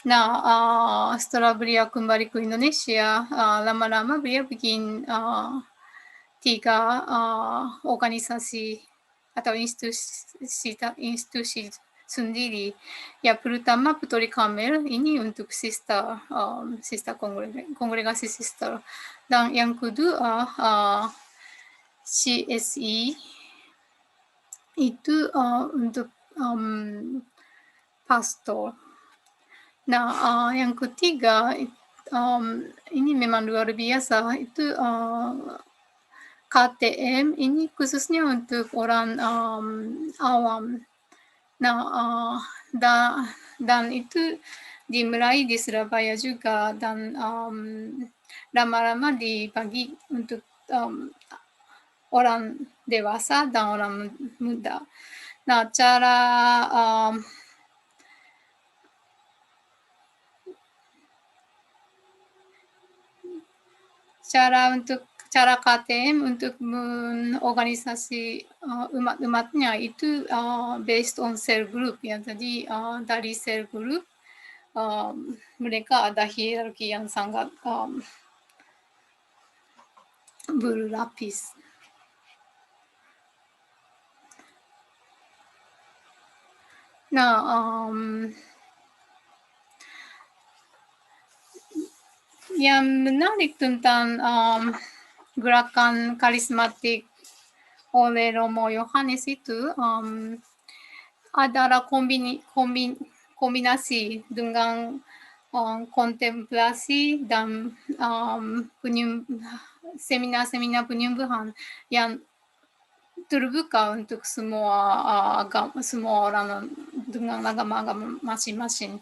Nah, setelah beliau kembali ke Indonesia, lama-lama beliau bikin 3 organisasi atau institusi sendiri. Ya, pertama Putri Carmel, ini untuk sister kongregasi sister. Dan yang kedua CSI itu untuk pastor. Nah, yang ketiga ini memang luar biasa, itu KTM, ini khususnya untuk orang awam. Nah, dan itu dimulai di Surabaya juga, dan lama-lama dibagi untuk orang dewasa dan orang muda. Nah, cara KTM untuk organisasi umat-umatnya itu based on cell group, ya. Jadi dari cell group mereka ada hierarki yang sangat berlapis. Nah, yang menarik tentang gerakan karismatik oleh Romo Yohanes itu adalah kombinasi dengan kontemplasi dan seminar-seminar penyembuhan yang terbuka untuk semua orang dengan agama-agama masing-masing.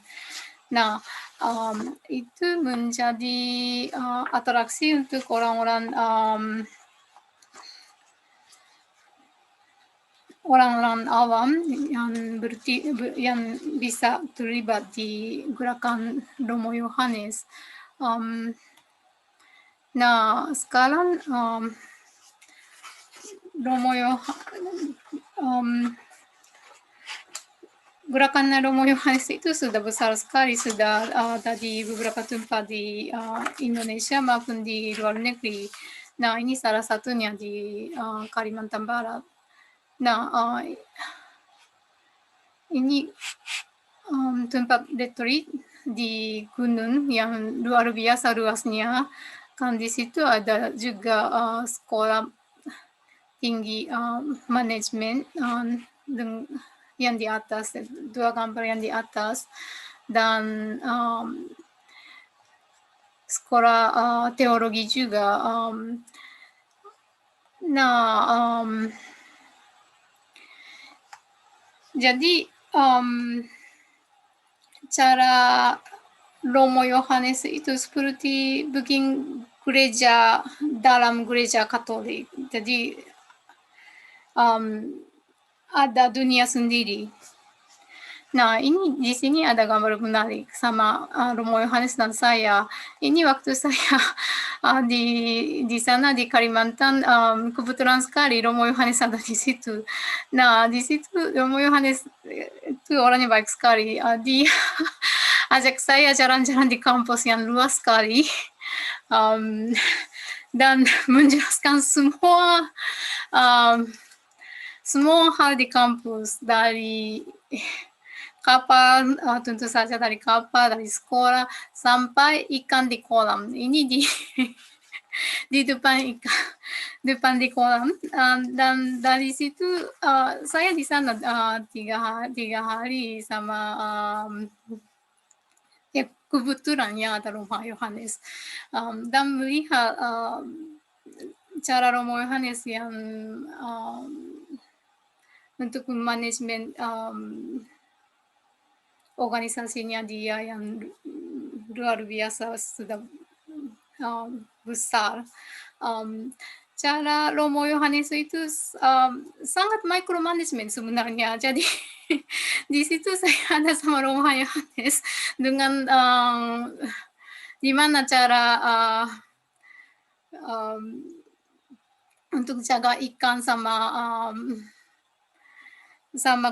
Nah, itu menjadi atraksi untuk orang-orang awam yang bisa terlibat di gerakan Romo Yohanes. Nah, sekarang gerakan Romo Yohanes itu sudah besar sekali, sudah ada di beberapa tempat di Indonesia maupun di luar negeri. Nah, ini salah satunya di Kalimantan Barat. Nah, ini tempat retreat di gunung yang luar biasa luasnya. Kan di situ ada juga sekolah tinggi manajemen yang di atas, 2 gambar yang di atas, dan sekolah teologi juga. Jadi cara Romo Yohanes itu seperti bikin gereja dalam gereja Katolik. Jadi ada dunia sendiri. Nah, ini di sini ada gambar menarik sama Romo Yohanes dan saya. Ini waktu saya di sana di Kalimantan, kebetulan sekali Romo Yohanes ada di situ. Nah, di situ Romo Yohanes itu orangnya baik sekali. Dia ajak saya jalan-jalan di kampus yang luas sekali. Dan menjelaskan semua hal di kampus, dari kapal, tentu saja dari kapal, dari sekolah, sampai ikan di kolam. Ini di depan di kolam. Dan dari situ saya di sana 3 hari sama ya kebetulan ya ada Romo Yohanes. Dan melihat cara Romo Yohanes yang untuk manajemen organisasinya dia yang luar biasa sudah besar. Cara Romo Yohanes itu sangat micromanagement sebenarnya. Jadi di situ saya ada sama Romo Yohanes dengan gimana cara untuk jaga ikan sama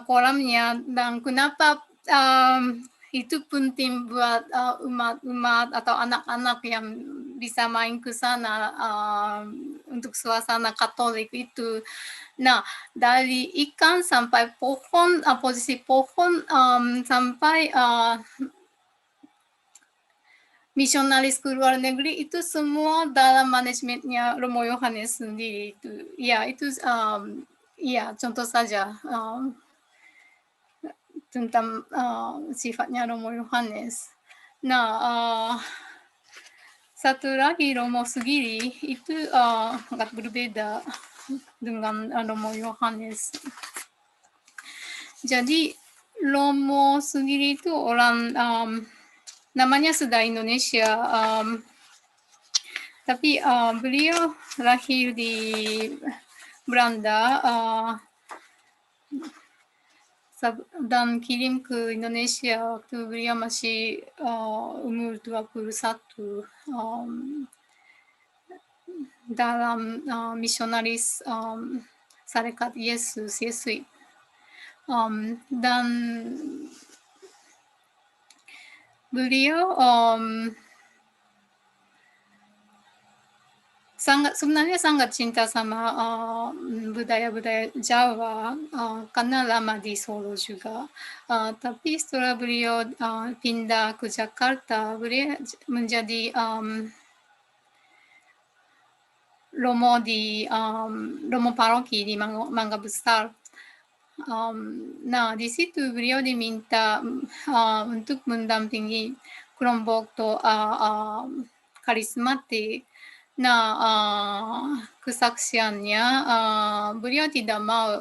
kolamnya, dan kenapa itu penting buat umat-umat atau anak-anak yang bisa main ke sana untuk suasana Katolik itu. Nah, dari ikan sampai pohon, posisi pohon, sampai misionaris ke luar negeri, itu semua dalam manajemennya Romo Yohanes sendiri. Itu contoh saja tentang sifatnya Romo Yohanes. Nah, satu lagi Romo Sugiri itu agak berbeda dengan Romo Yohanes. Jadi Romo Sugiri itu orang namanya sudah Indonesia, tapi beliau lahir di Belanda dan kirim ke Indonesia waktu beliau masih umur 21 dalam misionaris Sarekat Yesus, Yesuit. Dan beliau sebenarnya sangat cinta sama budaya-budaya Jawa, karena lama di Solo juga. Tapi setelah beliau pindah ke Jakarta, beliau menjadi Romo Paroki di Mangga Besar. Nah, di situ beliau diminta untuk mendampingi kelompok doa karismatik. Nah, kesaksiannya beliau tidak mau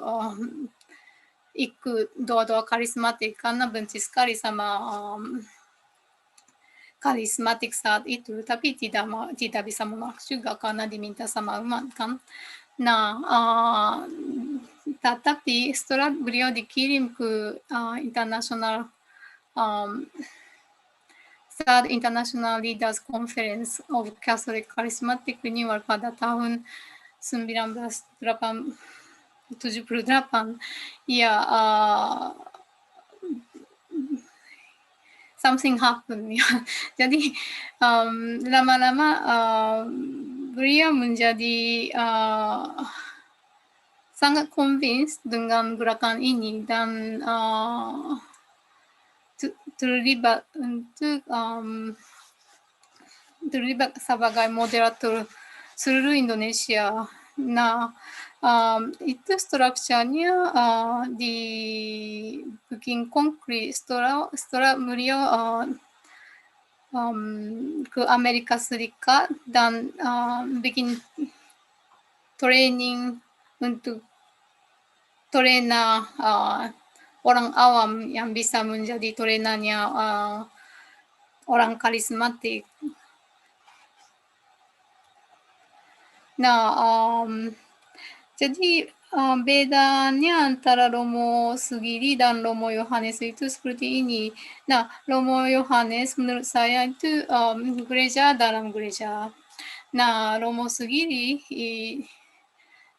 ikut doa-doa karismatik karena benci sekali sama karismatik saat itu, tapi tidak bisa menolak juga karena diminta sama umat kan. Nah, tetapi setelah beliau dikirim ke internasional saat International Leaders Conference of Catholic Charismatic Renewal pada tahun 1978, ya something happen ya. Jadi lama-lama beliau menjadi sangat convinced dengan gerakan ini dan terlibat sebagai moderator seluruh Indonesia. Nah, itu strukturnya dibikin konkret setelah beliau ke Amerika Serikat dan bikin training untuk trainer orang awam yang bisa menjadi trainernya orang karismatik. Nah, jadi bedanya antara Romo Sugiri dan Romo Yohanes itu seperti ini. Nah, Romo Yohanes menurut saya itu gereja dalam gereja. Nah, Romo Sugiri,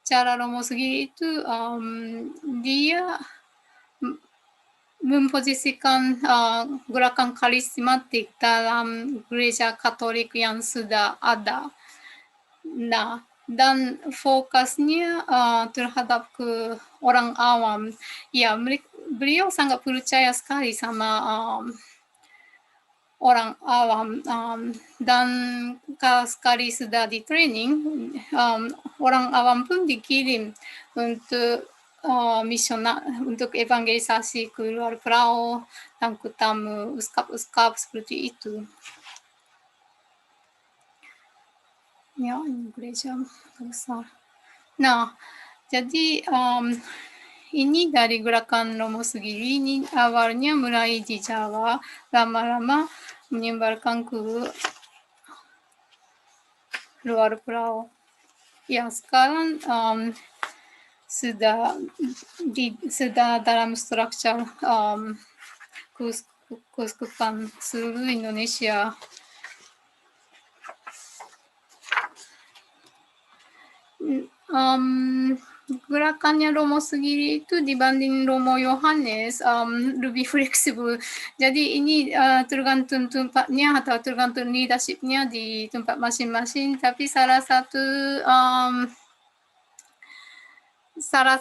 cara Romo Sugiri itu dia memposisikan gerakan karismatik dalam gereja Katolik yang sudah ada. Nah, dan fokusnya terhadap ke orang awam. Ya, beliau sangat percaya sekali sama orang awam dan kalau sekali sudah di training, orang awam pun dikirim untuk untuk evangelisasi ke luar pulau dan ketemu uskap-uskap seperti itu. Ya, gereja besar. Nah, jadi ini dari gerakan Romo Sugiri ini awalnya mulai di Jawa, lama-lama menyebarkan ke luar pulau. Ya, sekarang sudah dalam struktur keuskupan seluruh Indonesia. Gerakannya Romo Sugiri itu dibanding Romo Yohanes lebih fleksibel. Jadi ini tergantung tempatnya atau tergantung leadershipnya di tempat masing-masing. Tapi salah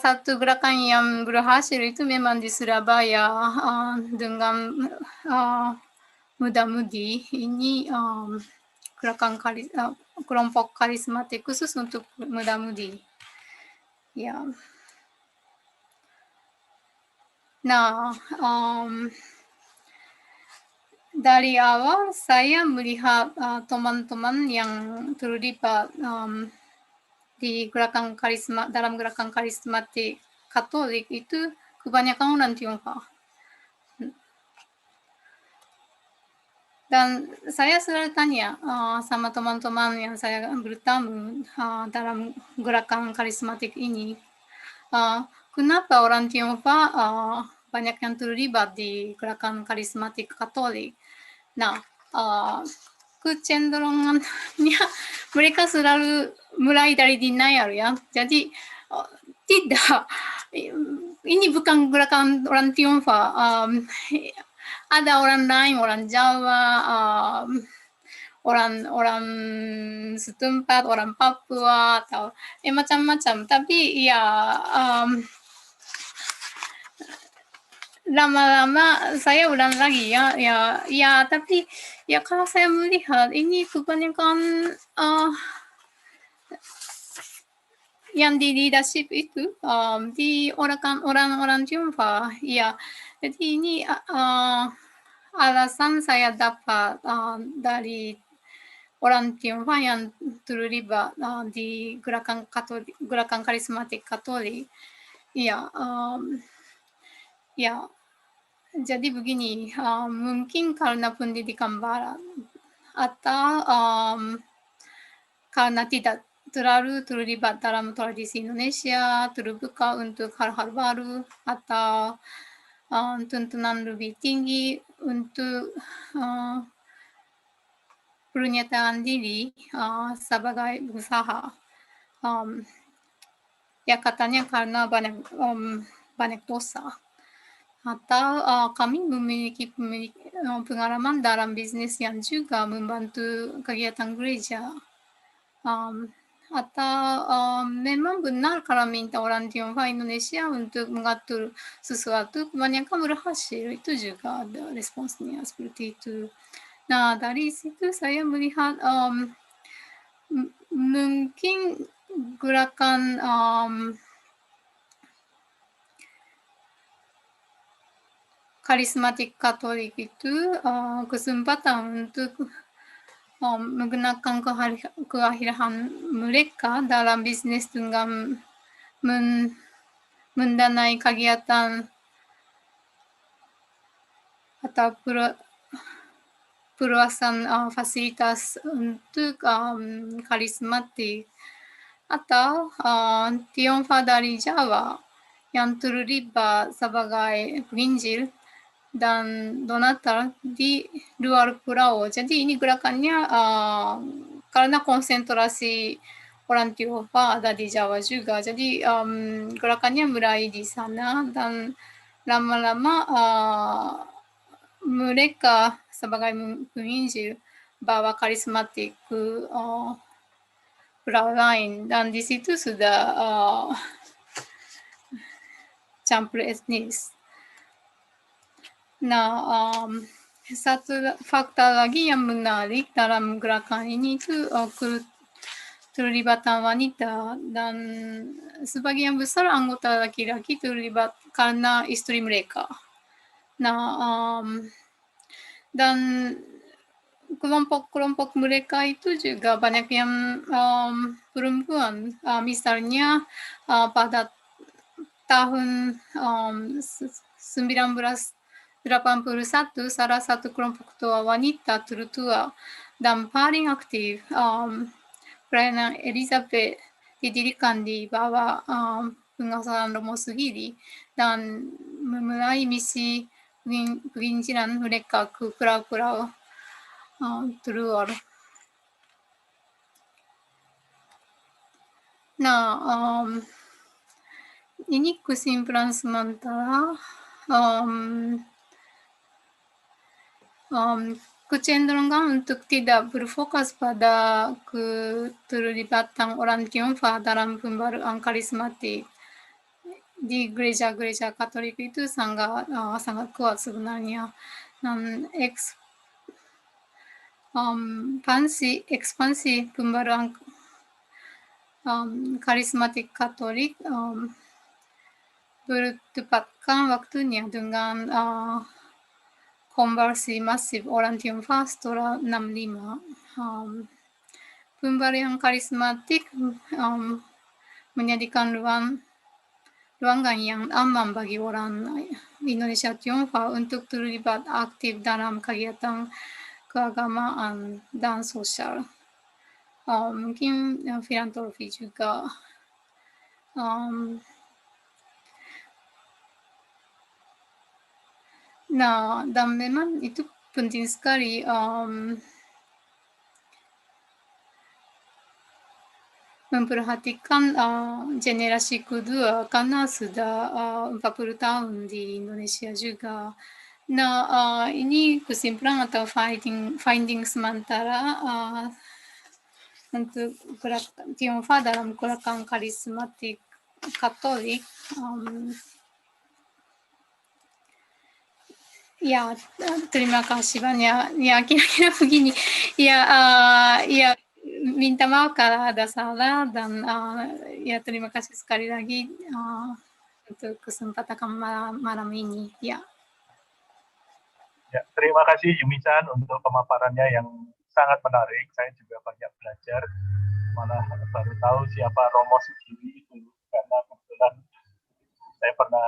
satu gerakan yang berhasil itu memang di Surabaya dengan muda-mudi. Ini gerakan kelompok karismatik khusus untuk muda-mudi. Ya. Nah, dari awal saya melihat teman-teman yang terlibat di dalam gerakan karismatik Katolik itu kebanyakan orang Tionghoa. Dan saya selalu tanya sama teman-teman yang saya bertemu dalam gerakan karismatik ini, kenapa orang Tionghoa banyak yang terlibat di gerakan karismatik Katolik? Nah, kecenderungannya mereka selalu mulai dari denial ya. Jadi tidak, ini bukan gerakan orang Tionghoa. Ada orang lain, orang Jawa, orang setempat, orang Papua atau macam-macam. Tapi ya lama-lama saya ulang lagi ya. Tapi ya kalau saya melihat ini kebanyakan yang di leadership itu di orang-orang Tionghoa. Ya, jadi ini alasan saya dapat dari orang Tionghoa yang terlibat di gerakan karismatik Katolik. Ya, ya. Jadi begini, mungkin karena pendidikan Barat atau karena tidak terlalu terlibat dalam tradisi Indonesia, terbuka untuk hal-hal baru, atau tuntunan lebih tinggi untuk pernyataan diri sebagai usaha. Ya katanya karena banyak dosa. Atau kami memiliki pengalaman dalam bisnis yang juga membantu kegiatan gereja. Atau memang benar kalau minta orang Tionghoa Indonesia untuk mengatur sesuatu, kebanyakan berhasil. Itu juga ada responsnya seperti itu. Nah, dari situ saya melihat mungkin gerakan karismatik Katolik itu kesempatan untuk menggunakan keahlian mereka dalam bisnis dengan mendanai kegiatan atau perluasan fasilitas untuk karismatik atau Tiongfa dari Jawa yang terlibat sebagai penginjil dan donatur di luar pulau. Jadi ini gerakannya karena konsentrasi orang Tionghoa ada di Jawa juga. Jadi gerakannya mulai di sana dan lama-lama mereka sebagai penginjil bawa karismatik ke pulau lain dan di situ sudah campur etnis. Nah, satu fakta lagi yang menarik dalam gerakan ini itu keterlibatan wanita dan sebagian besar anggota laki-laki terlibat karena istri mereka. Nah, dan kelompok-kelompok mereka itu juga banyak yang perempuan. Misalnya pada tahun 1981 salah satu kelompok tua wanita tertua dan paling aktif pelayanan Elizabeth didirikan di bawah pengasahan Romo Sugiri dan memulai misi penginjilan mereka ke pulau-pulau terluar. Nah, ini kesimpulan sementara. Kecenderungan untuk tidak berfokus pada keterlibatan orang Tionghoa dalam pembaruan karismatik di gereja-gereja Katolik itu sangat kuat sebenarnya. Dan ekspansi pembaruan karismatik Katolik bertepatkan waktunya dengan konversi masif orang Tionghoa setelah 65. Pembaruan karismatik menjadikan ruangan yang aman bagi orang Indonesia Tionghoa untuk terlibat aktif dalam kegiatan keagamaan dan sosial. Mungkin filantropi juga. Nah, dan memang itu penting sekali memperhatikan generasi kedua karena sudah 40 tahun di Indonesia juga. Nah, ini kesimpulan atau finding sementara untuk Tionghoa dalam gerakan karismatik Katolik. Ya, terima kasih banyak. Ya, kira-kira begini. Ya, minta maaf kalau ada salah dan ya terima kasih sekali lagi untuk kesempatan malam ini. Ya. Ya, terima kasih Yumi-san untuk pemaparannya yang sangat menarik. Saya juga banyak belajar. Malah baru tahu siapa Romo Sugiri itu karena kebetulan saya pernah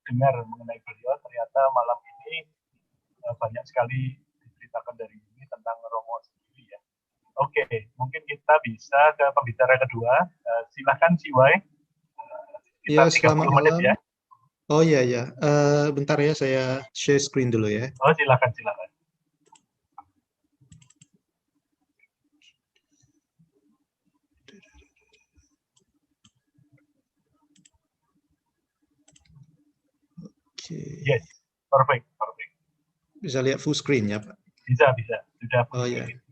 dengar mengenai beliau. Ternyata malam ini banyak sekali diceritakan dari ini tentang Romo Sugiri ya. Oke, mungkin kita bisa ke pembicara kedua. Silakan Siwai. Ya, selamat malam. Ya. Oh iya ya, bentar ya saya share screen dulu ya. Oh silakan. Okay. Yes, perfect. Bisa lihat full screen ya Pak? Bisa. Sudah full screen. Ya.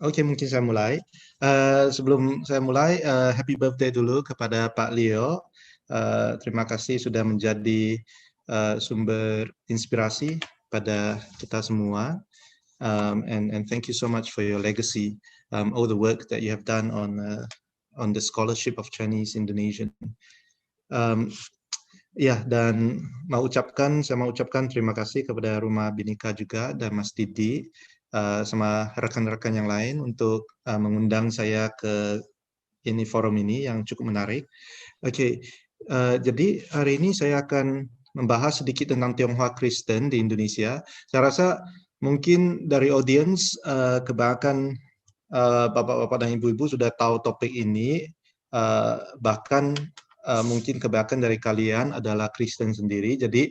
Oke, mungkin saya mulai. Sebelum saya mulai, happy birthday dulu kepada Pak Leo. Terima kasih sudah menjadi sumber inspirasi pada kita semua. And thank you so much for your legacy, all the work that you have done on the scholarship of Chinese Indonesian. Ya, dan saya mau ucapkan terima kasih kepada Rumah Bhinneka juga dan Mas Didi sama rekan-rekan yang lain untuk mengundang saya ke forum ini yang cukup menarik. Oke, jadi hari ini saya akan membahas sedikit tentang Tionghoa Kristen di Indonesia. Saya rasa mungkin dari audiens kebanyakan bapak-bapak dan ibu-ibu sudah tahu topik ini, bahkan mungkin kebanyakan dari kalian adalah Kristen sendiri. Jadi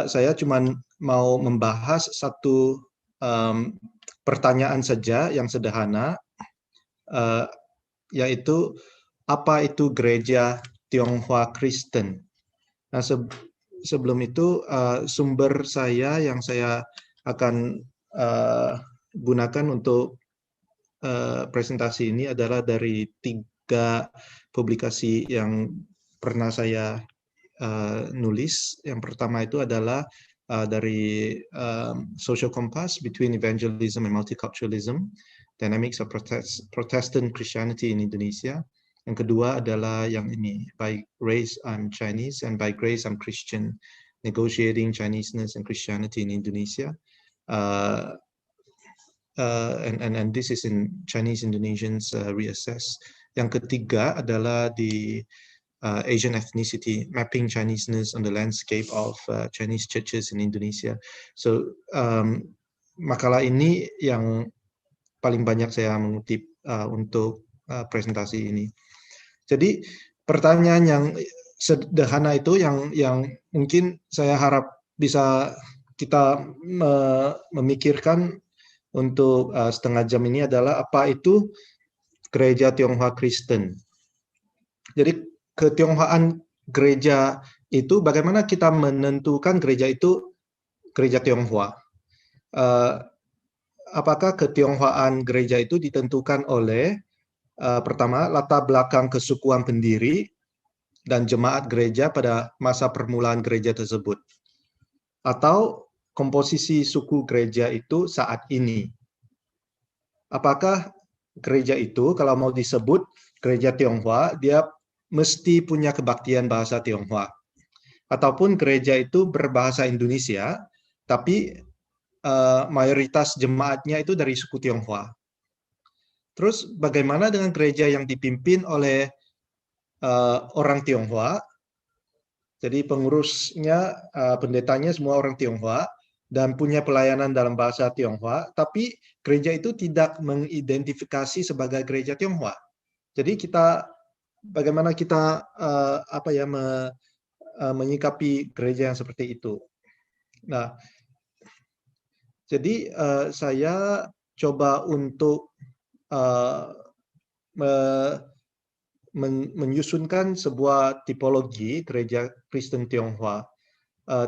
saya cuma mau membahas satu pertanyaan saja yang sederhana, yaitu apa itu gereja Tionghoa Kristen. Nah, sebelum itu sumber saya yang saya akan gunakan untuk presentasi ini adalah dari 3 publikasi yang pernah saya nulis. Yang pertama itu adalah dari Social Compass Between Evangelism and Multiculturalism, Dynamics of Protestant Christianity in Indonesia. Yang kedua adalah yang ini, By Grace I'm Chinese and By Grace I'm Christian, Negotiating Chineseness and Christianity in Indonesia. And this is in Chinese Indonesians reassess. Yang ketiga adalah di Asian ethnicity, mapping Chineseness on the landscape of Chinese churches in Indonesia. So makalah ini yang paling banyak saya mengutip untuk presentasi ini. Jadi pertanyaan yang sederhana itu yang mungkin saya harap bisa kita memikirkan untuk setengah jam ini adalah apa itu gereja Tionghoa Kristen. Jadi ketionghoaan gereja itu, bagaimana kita menentukan gereja itu gereja Tionghoa? Apakah ketionghoaan gereja itu ditentukan oleh pertama, latar belakang kesukuan pendiri dan jemaat gereja pada masa permulaan gereja tersebut, atau komposisi suku gereja itu saat ini? Apakah gereja itu, kalau mau disebut gereja Tionghoa, dia mesti punya kebaktian bahasa Tionghoa? Ataupun gereja itu berbahasa Indonesia, tapi mayoritas jemaatnya itu dari suku Tionghoa? Terus bagaimana dengan gereja yang dipimpin oleh orang Tionghoa? Jadi pengurusnya, pendetanya semua orang Tionghoa dan punya pelayanan dalam bahasa Tionghoa, tapi gereja itu tidak mengidentifikasi sebagai gereja Tionghoa. Jadi bagaimana kita menyikapi gereja yang seperti itu? Nah, jadi saya coba untuk menyusunkan sebuah tipologi gereja Kristen Tionghoa.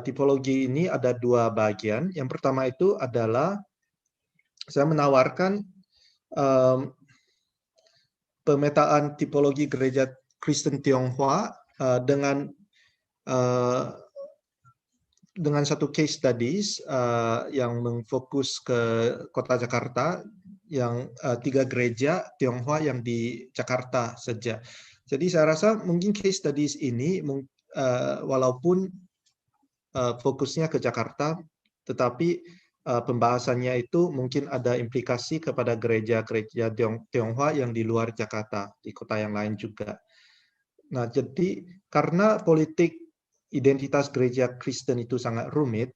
Tipologi ini ada 2 bagian. Yang pertama itu adalah saya menawarkan pemetaan tipologi gereja Kristen Tionghoa dengan satu case studies yang memfokus ke kota Jakarta, yang 3 gereja Tionghoa yang di Jakarta saja. Jadi saya rasa mungkin case studies ini walaupun fokusnya ke Jakarta, tetapi pembahasannya itu mungkin ada implikasi kepada gereja-gereja Tionghoa yang di luar Jakarta, di kota yang lain juga. Nah, jadi karena politik identitas gereja Kristen itu sangat rumit,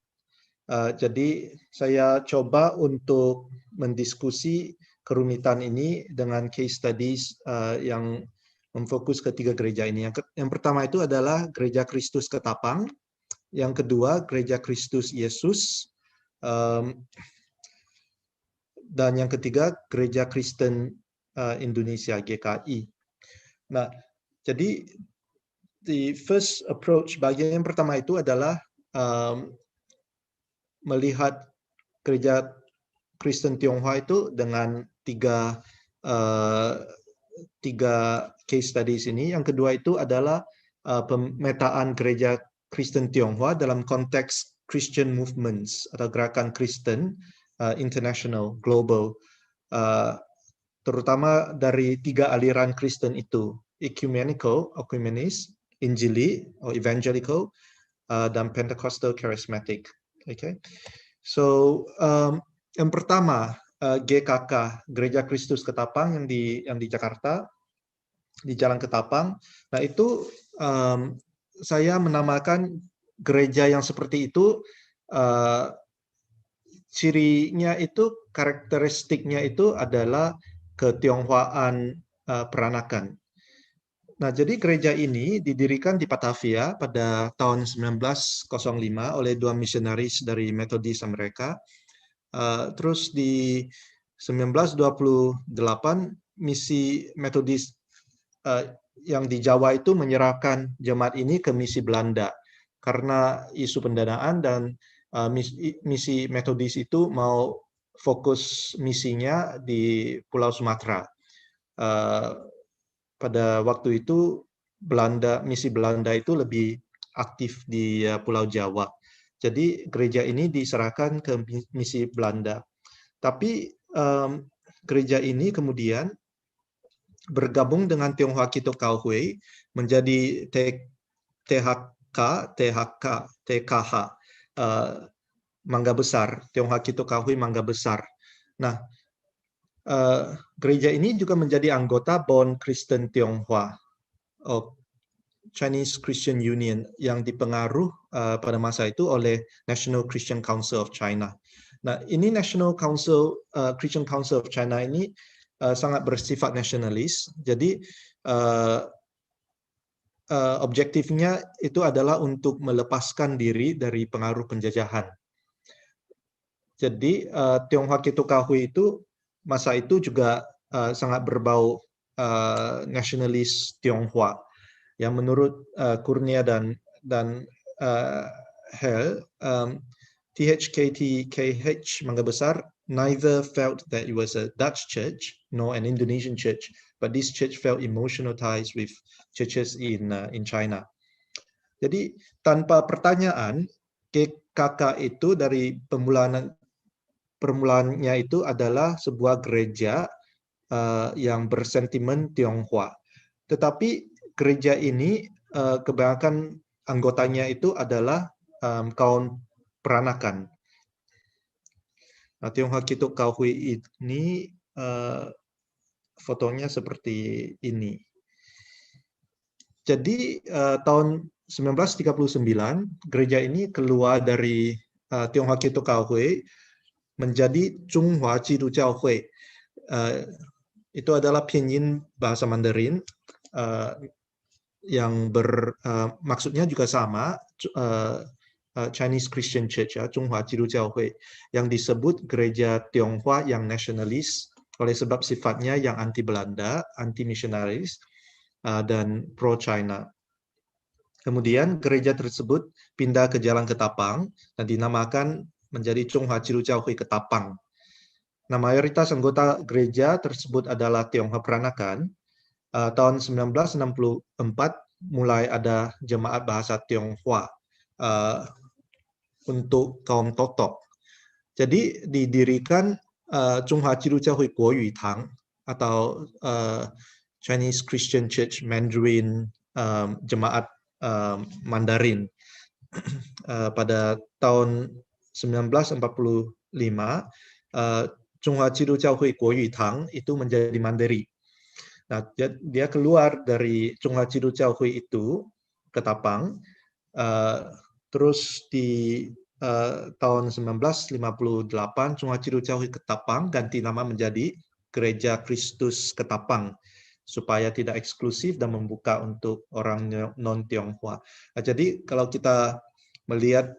jadi saya coba untuk mendiskusi kerumitan ini dengan case studies yang memfokus ke 3 gereja ini. Yang pertama itu adalah Gereja Kristus Ketapang, yang kedua Gereja Kristus Yesus, dan yang ketiga Gereja Kristen Indonesia GKI. Nah, jadi the first approach, bagian yang pertama itu adalah melihat gereja Kristen Tionghoa itu dengan 3 case studies ini. Yang kedua itu adalah pemetaan gereja Kristen Tionghoa dalam konteks Christian movements atau gerakan Kristen international, global, terutama dari 3 aliran Kristen itu, ecumenical, ecumenis, Injili or Evangelical, dan Pentecostal Charismatic. Okay, so yang pertama GKK, Gereja Kristus Ketapang yang di Jakarta, di Jalan Ketapang. Nah itu saya menamakan gereja yang seperti itu, cirinya itu, karakteristiknya itu adalah ketionghoaan peranakan. Nah, jadi gereja ini didirikan di Batavia pada tahun 1905 oleh 2 misionaris dari Metodis Amerika. Terus di 1928 misi Metodis yang di Jawa itu menyerahkan jemaat ini ke misi Belanda karena isu pendanaan, dan misi Metodis itu mau fokus misinya di Pulau Sumatera. Pada waktu itu misi Belanda itu lebih aktif di Pulau Jawa. Jadi gereja ini diserahkan ke misi Belanda. Tapi gereja ini kemudian bergabung dengan Tionghoa Kito Kaohui menjadi TKH, Mangga Besar, Tionghoa Kito Kaohui Mangga Besar. Nah, gereja ini juga menjadi anggota Bond Kristen Tionghoa, Chinese Christian Union, yang dipengaruh pada masa itu oleh National Christian Council of China. Nah, ini National Christian Council of China ini sangat bersifat nasionalis. Jadi objektifnya itu adalah untuk melepaskan diri dari pengaruh penjajahan. Jadi Tionghoa Kito Kaohui itu masa itu juga sangat berbau nasionalis Tionghoa, yang menurut Kurnia dan Hell, THKTKH Mangga Besar neither felt that it was a Dutch church nor an Indonesian church, but this church felt emotional ties with churches in China. Jadi tanpa pertanyaan, GKK itu dari permulaannya itu adalah sebuah gereja yang bersentimen Tionghoa. Tetapi gereja ini kebanyakan anggotanya itu adalah kaum peranakan. Nah, Tionghoa Kito Kaohui ini fotonya seperti ini. Jadi tahun 1939 gereja ini keluar dari Tionghoa Kito Kaohui menjadi Zhonghua Jidu Jiaohui. Itu adalah pinyin bahasa Mandarin yang maksudnya juga sama, Chinese Christian Church, Zhonghua Jidu Jiaohui, yang disebut gereja Tionghoa yang nasionalis oleh sebab sifatnya yang anti Belanda, anti misionaris, dan pro China. Kemudian gereja tersebut pindah ke Jalan Ketapang dan dinamakan menjadi Zhonghua Jidu Jiaohui Ketapang. Nah, mayoritas anggota gereja tersebut adalah Tionghoa peranakan. Tahun 1964 mulai ada jemaat bahasa Tionghoa untuk kaum Totok. Jadi didirikan Zhonghua Jidu Jiaohui Guoyu Tang atau Chinese Christian Church Mandarin, jemaat Mandarin. Pada tahun 1945 Zhonghua Jidu Jiaohui Guoyu Tang itu menjadi Mandiri. Nah, dia keluar dari Zhonghua Jidu Jiaohui itu Ketapang, terus di tahun 1958 Zhonghua Jidu Jiaohui Ketapang ganti nama menjadi Gereja Kristus Ketapang supaya tidak eksklusif dan membuka untuk orang non-Tionghoa. Nah, jadi kalau kita melihat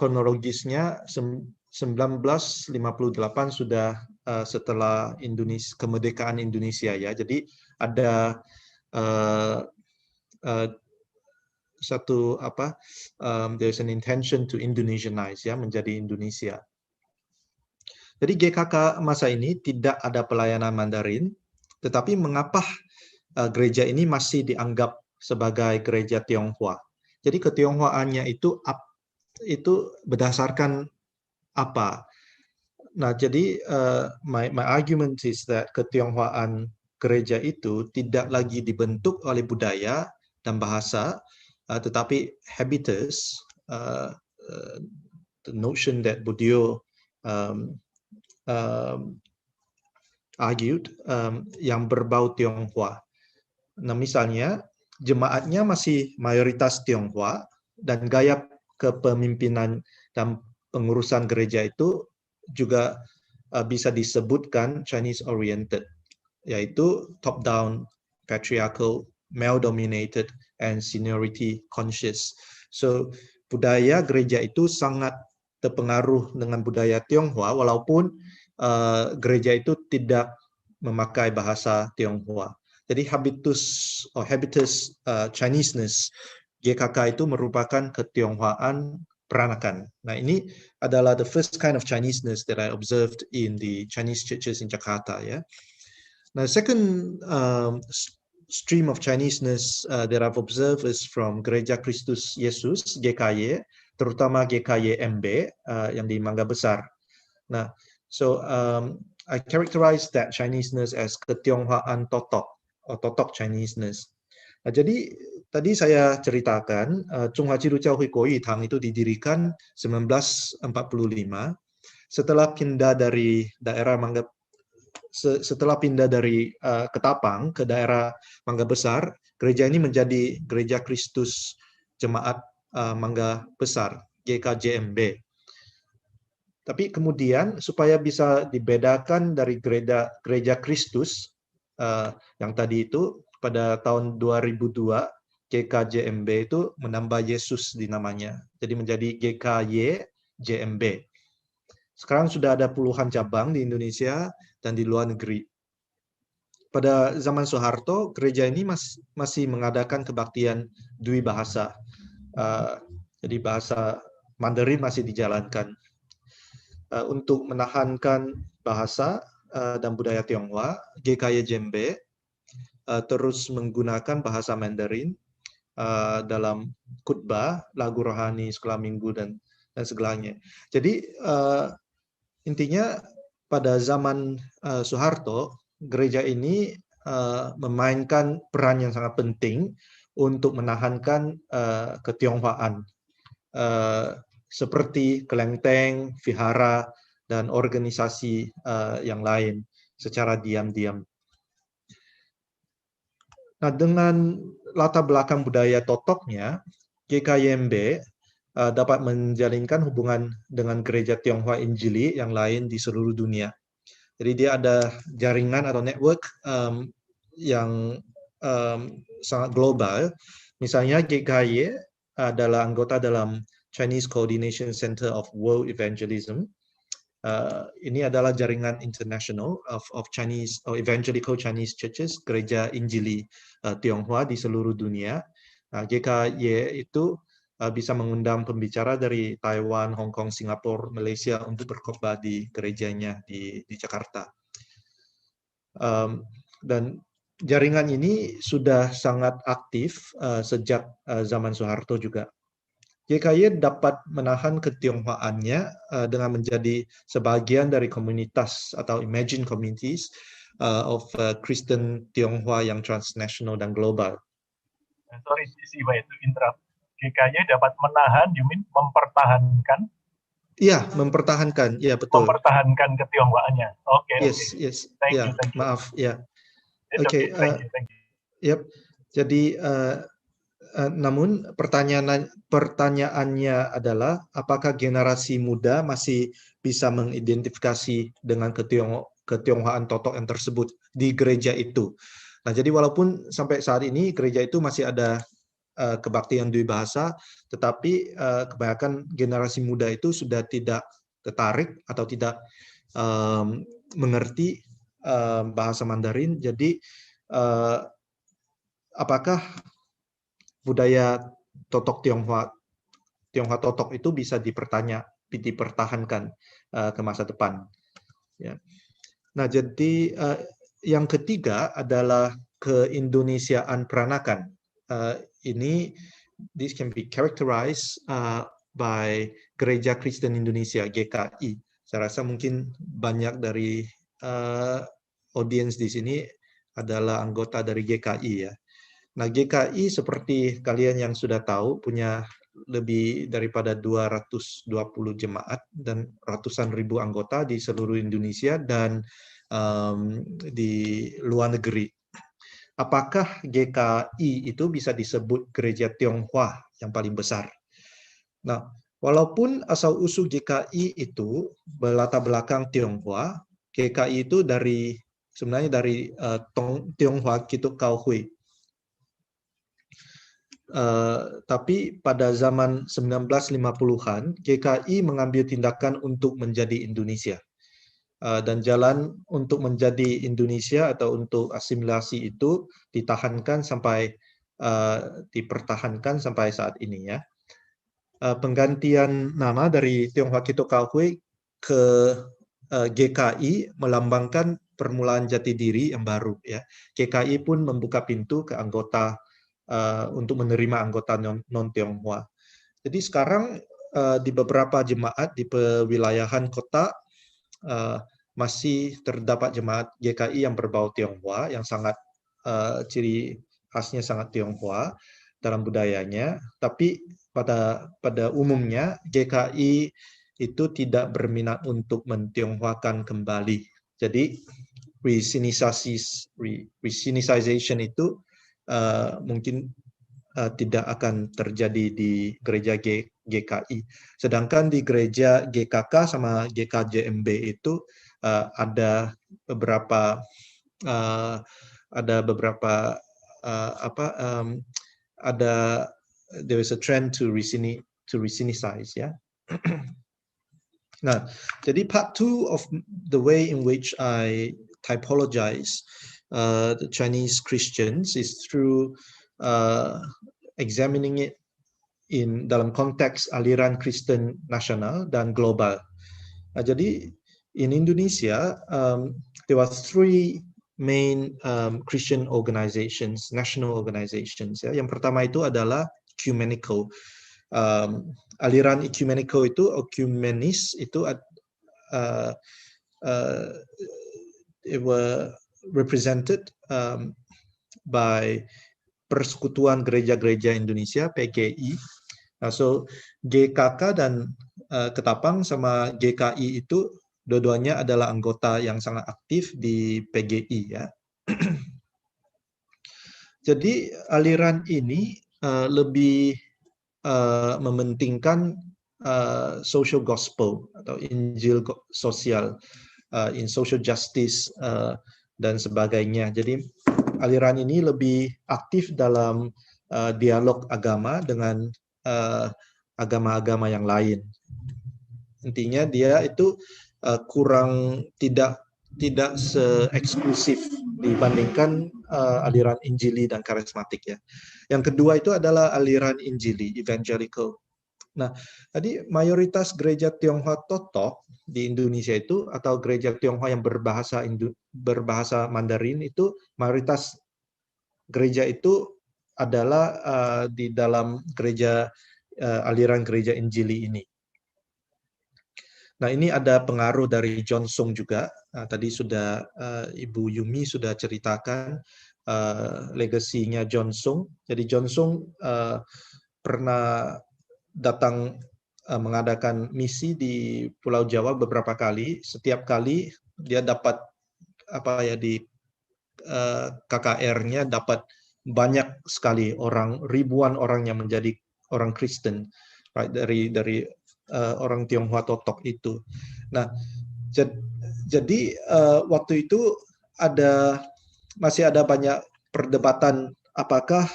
kronologisnya, 1958 sudah setelah kemerdekaan Indonesia ya. Jadi ada there's an intention to Indonesianize ya, menjadi Indonesia. Jadi GKK masa ini tidak ada pelayanan Mandarin, tetapi mengapa gereja ini masih dianggap sebagai gereja Tionghoa? Jadi ketionghoaannya itu berdasarkan apa? Nah, jadi my argument is that ketionghoaan gereja itu tidak lagi dibentuk oleh budaya dan bahasa, tetapi habitus, the notion that Buddhio argued, yang berbau Tionghoa. Nah, misalnya jemaatnya masih mayoritas Tionghoa dan gaya kepemimpinan dan pengurusan gereja itu juga bisa disebutkan Chinese oriented, yaitu top down, patriarchal, male dominated, and seniority conscious. So budaya gereja itu sangat terpengaruh dengan budaya Tionghoa, walaupun gereja itu tidak memakai bahasa Tionghoa. Jadi habitus Chinese-ness GKK itu merupakan ketionghoaan peranakan. Nah, ini adalah the first kind of Chinese-ness that I observed in the Chinese churches in Jakarta. Ya. Now, second stream of Chinese-ness that I've observed is from Gereja Kristus Yesus GKY, terutama GKY MB yang di Mangga Besar. Nah, so I characterize that Chinese-ness as ketionghoaan totok, atau totok Chinese-ness. Nah, jadi tadi saya ceritakan Chung Haji Rucao Hui Koi Tang itu didirikan 1945 setelah pindah dari daerah Mangga, setelah pindah dari Ketapang ke daerah Mangga Besar. Gereja ini menjadi Gereja Kristus Jemaat Mangga Besar GKJMB. Tapi kemudian supaya bisa dibedakan dari gereja Kristus yang tadi itu, pada tahun 2002 GKJMB itu menambah Yesus di namanya. Jadi menjadi GKY-JMB. Sekarang sudah ada puluhan cabang di Indonesia dan di luar negeri. Pada zaman Soeharto, gereja ini masih mengadakan kebaktian dwi bahasa. Jadi bahasa Mandarin masih dijalankan. Untuk menahankan bahasa dan budaya Tionghoa, GKY-JMB terus menggunakan bahasa Mandarin dalam khutbah, lagu rohani, sekolah minggu, dan segalanya. Jadi intinya pada zaman Soeharto, gereja ini memainkan peran yang sangat penting untuk menahankan ketionghoaan seperti kelenteng, vihara, dan organisasi yang lain secara diam-diam. Nah, dengan latar belakang budaya totoknya, GKYMB dapat menjalinkan hubungan dengan gereja Tionghoa Injili yang lain di seluruh dunia. Jadi dia ada jaringan atau network yang sangat global. Misalnya GKY adalah anggota dalam Chinese Coordination Center of World Evangelism. Ini adalah jaringan international of Chinese or evangelical Chinese churches, gereja Injili Tionghoa di seluruh dunia. GKY itu bisa mengundang pembicara dari Taiwan, Hong Kong, Singapura, Malaysia untuk berkhotbah di gerejanya di Jakarta. Dan jaringan ini sudah sangat aktif sejak zaman Soeharto juga. GKY dapat menahan ketionghoaannya dengan menjadi sebagian dari komunitas atau emerging communities of Kristen Tionghoa yang transnational dan global. Sorry, Siwa itu interrupt. GKY dapat menahan, you mean mempertahankan? Iya, mempertahankan. Iya, betul. Mempertahankan ketionghoaannya. Oke. Yes, okay. Yes. Thank you. It's Maaf, ya. Oke. Thank you. Yep. Jadi namun pertanyaannya adalah apakah generasi muda masih bisa mengidentifikasi dengan ketionghoaan totok yang tersebut di gereja itu. Nah, jadi walaupun sampai saat ini gereja itu masih ada kebaktian dwi bahasa, tetapi kebanyakan generasi muda itu sudah tidak tertarik atau tidak mengerti bahasa Mandarin. Jadi apakah budaya totok Tionghoa totok itu bisa dipertahankan ke masa depan. Ya. Nah, jadi yang ketiga adalah keindonesiaan peranakan. This can be characterized by Gereja Kristen Indonesia (GKI). Saya rasa mungkin banyak dari audiens di sini adalah anggota dari GKI ya. Nah, GKI seperti kalian yang sudah tahu punya lebih daripada 220 jemaat dan ratusan ribu anggota di seluruh Indonesia dan di luar negeri. Apakah GKI itu bisa disebut gereja Tionghoa yang paling besar? Nah, walaupun asal-usul GKI itu berlatar belakang Tionghoa, GKI itu sebenarnya dari Tionghoa Kituk Kau Hui. Tapi pada zaman 1950-an, GKI mengambil tindakan untuk menjadi Indonesia. Dan jalan untuk menjadi Indonesia atau untuk asimilasi itu dipertahankan sampai saat ini ya. Penggantian nama dari Tionghoa Kituk Kau Hui ke GKI melambangkan permulaan jati diri yang baru ya. GKI pun membuka pintu ke anggota untuk menerima anggota non-Tionghoa. Jadi sekarang di beberapa jemaat di pewilayahan kota masih terdapat jemaat GKI yang berbau Tionghoa yang sangat ciri khasnya sangat Tionghoa dalam budayanya. Tapi pada umumnya GKI itu tidak berminat untuk mentionghoakan kembali. Jadi Resinicization itu mungkin tidak akan terjadi di gereja GKI. Sedangkan di gereja GKK sama GKJMB itu ada beberapa there is a trend to resinicize ya. Nah, jadi part 2 of the way in which I typologize the Chinese Christians is through examining it dalam konteks aliran Kristen nasional dan global. Nah, jadi in Indonesia there were 3 main Christian organizations, national organizations. Ya. Yang pertama itu adalah ecumenical. Aliran ecumenical itu, ecumenis itu it were represented by Persekutuan Gereja-Gereja Indonesia (PGI). So GKK dan Ketapang sama GKI itu dua-duanya adalah anggota yang sangat aktif di PGI ya. Jadi aliran ini lebih mementingkan social gospel atau Injil sosial, in social justice dan sebagainya. Jadi aliran ini lebih aktif dalam dialog agama dengan agama-agama yang lain. Intinya dia itu kurang tidak se-eksklusif dibandingkan aliran Injili dan karismatik ya. Yang kedua itu adalah aliran Injili, evangelical. Nah, tadi mayoritas gereja Tionghoa Totok di Indonesia itu atau gereja Tionghoa yang berbahasa Mandarin itu mayoritas gereja itu adalah di dalam gereja aliran gereja Injili ini. Nah, ini ada pengaruh dari John Sung juga. Tadi sudah Ibu Yumi sudah ceritakan legasinya John Sung. Jadi John Sung pernah datang mengadakan misi di Pulau Jawa beberapa kali. Setiap kali dia dapat di KKR-nya dapat banyak sekali ribuan orang yang menjadi orang Kristen, right? dari orang Tionghoa Totok itu. Nah, jadi waktu itu masih ada banyak perdebatan apakah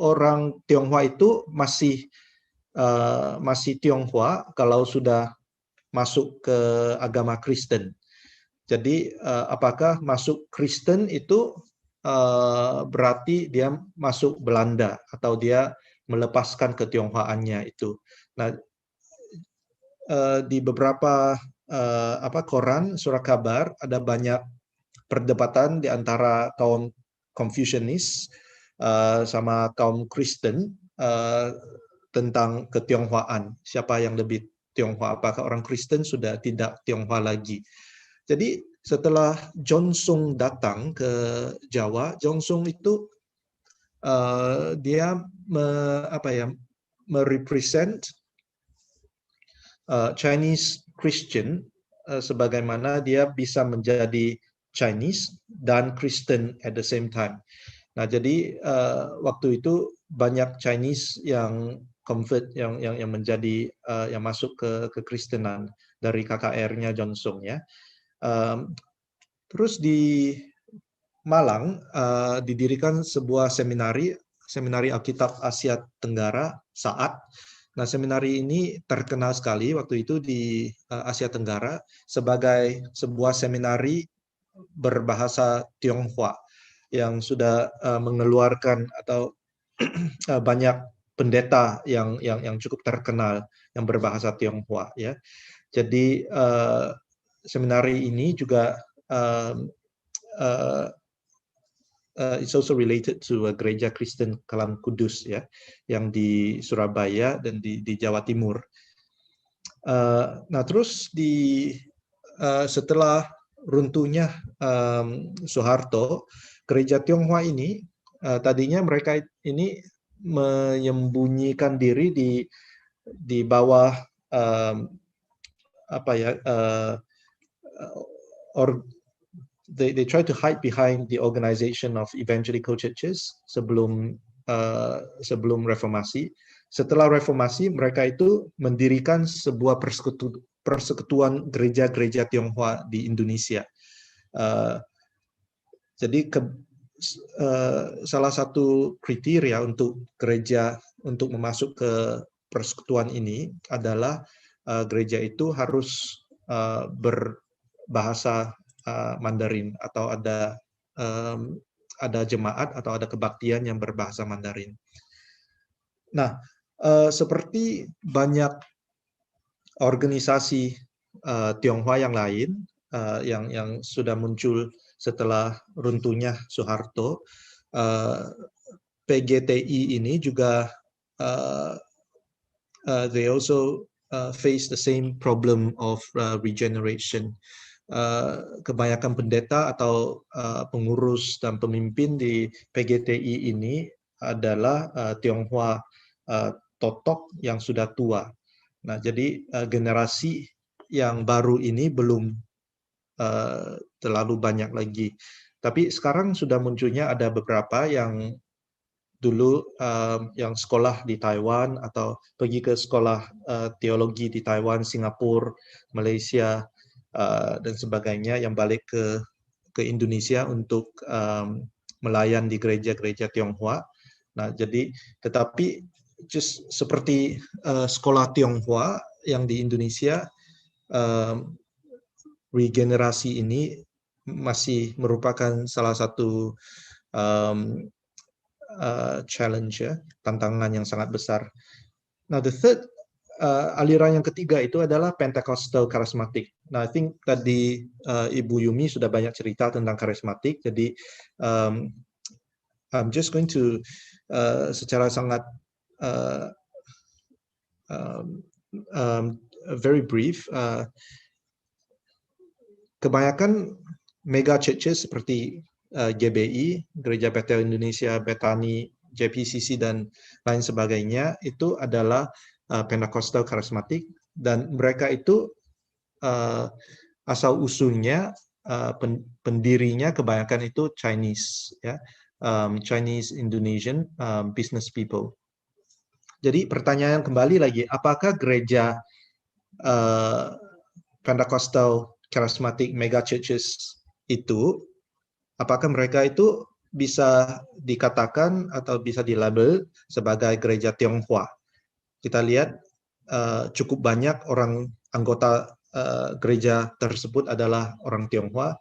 orang Tionghoa itu masih Tionghoa kalau sudah masuk ke agama Kristen. Jadi apakah masuk Kristen itu berarti dia masuk Belanda atau dia melepaskan ketionghoaannya itu. Nah, di beberapa koran, surat kabar ada banyak perdebatan di antara kaum Confucianis sama kaum Kristen tentang ketionghoaan. Siapa yang lebih Tionghoa? Apakah orang Kristen sudah tidak Tionghoa lagi? Jadi setelah Jongsung datang ke Jawa, Jongsung itu dia merepresent Chinese Christian sebagaimana dia bisa menjadi Chinese dan Kristen at the same time. Nah, jadi waktu itu banyak Chinese yang convert, yang menjadi yang masuk ke Kekristenan dari KKR-nya Jongsung ya. Terus di Malang didirikan sebuah seminari Alkitab Asia Tenggara SAAT. Nah, seminari ini terkenal sekali waktu itu di Asia Tenggara sebagai sebuah seminari berbahasa Tionghoa yang sudah mengeluarkan atau banyak pendeta yang cukup terkenal yang berbahasa Tionghoa ya. Jadi seminari ini juga it's also related to Gereja Kristen Kalam Kudus ya, yang di Surabaya dan di Jawa Timur. Nah, terus setelah runtuhnya Soeharto, Gereja Tionghoa ini tadinya mereka ini menyembunyikan diri di bawah they try to hide behind the organization of evangelical churches sebelum reformasi. Setelah reformasi, mereka itu mendirikan sebuah persekutuan gereja-gereja Tionghoa di Indonesia. Jadi salah satu kriteria untuk gereja untuk masuk ke persekutuan ini adalah gereja itu harus berbahasa Mandarin atau ada jemaat atau ada kebaktian yang berbahasa Mandarin. Nah, seperti banyak organisasi Tionghoa yang lain yang sudah muncul setelah runtuhnya Soeharto, PGTI ini juga they also face the same problem of regeneration. Kebanyakan pendeta atau pengurus dan pemimpin di PGTI ini adalah Tionghoa totok yang sudah tua. Nah, jadi generasi yang baru ini belum terlalu banyak lagi. Tapi sekarang sudah munculnya ada beberapa yang dulu yang sekolah di Taiwan atau pergi ke sekolah teologi di Taiwan, Singapura, Malaysia, dan sebagainya yang balik ke Indonesia untuk melayan di gereja-gereja Tionghoa. Nah, jadi tetapi just seperti sekolah Tionghoa yang di Indonesia, regenerasi ini masih merupakan salah satu challenge ya, tantangan yang sangat besar. Nah, the third aliran yang ketiga itu adalah Pentecostal Charismatic. Nah, I think tadi Ibu Yumi sudah banyak cerita tentang karismatik. Jadi I'm just going to secara sangat very brief. Kebanyakan mega churches seperti GBI, Gereja Betel Indonesia, Bethany, JPCC dan lain sebagainya itu adalah Pentecostal Charismatic, dan mereka itu asal usulnya pendirinya kebanyakan itu Chinese ya, Chinese Indonesian business people. Jadi pertanyaan kembali lagi, apakah gereja Pentecostal Charismatic mega churches itu, apakah mereka itu bisa dikatakan atau bisa dilabel sebagai gereja Tionghoa? Kita lihat cukup banyak orang anggota gereja tersebut adalah orang Tionghoa,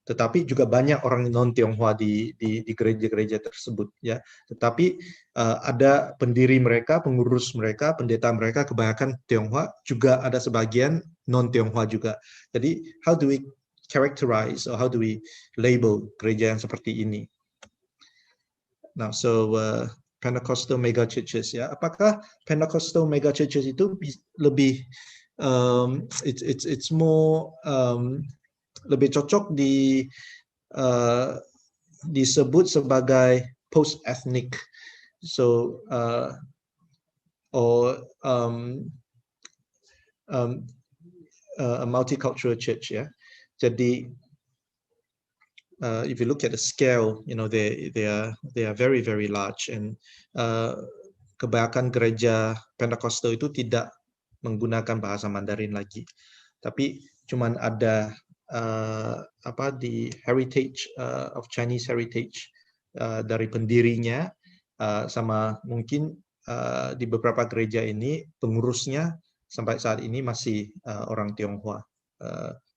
tetapi juga banyak orang non-Tionghoa di gereja-gereja tersebut ya. Tetapi ada pendiri mereka, pengurus mereka, pendeta mereka kebanyakan Tionghoa, juga ada sebagian non-Tionghoa juga. Jadi how do we characterize or how do we label gereja yang seperti ini? Nah, so Pentecostal mega churches ya, apakah Pentecostal mega churches itu lebih it's more lebih cocok disebut sebagai post-ethnic, so or a multicultural church, ya. Jadi if you look at the scale, they are very very large, and kebanyakan gereja Pentakosta itu tidak menggunakan bahasa Mandarin lagi, tapi cuman ada di heritage of Chinese heritage dari pendirinya, sama mungkin di beberapa gereja ini pengurusnya sampai saat ini masih orang Tionghoa,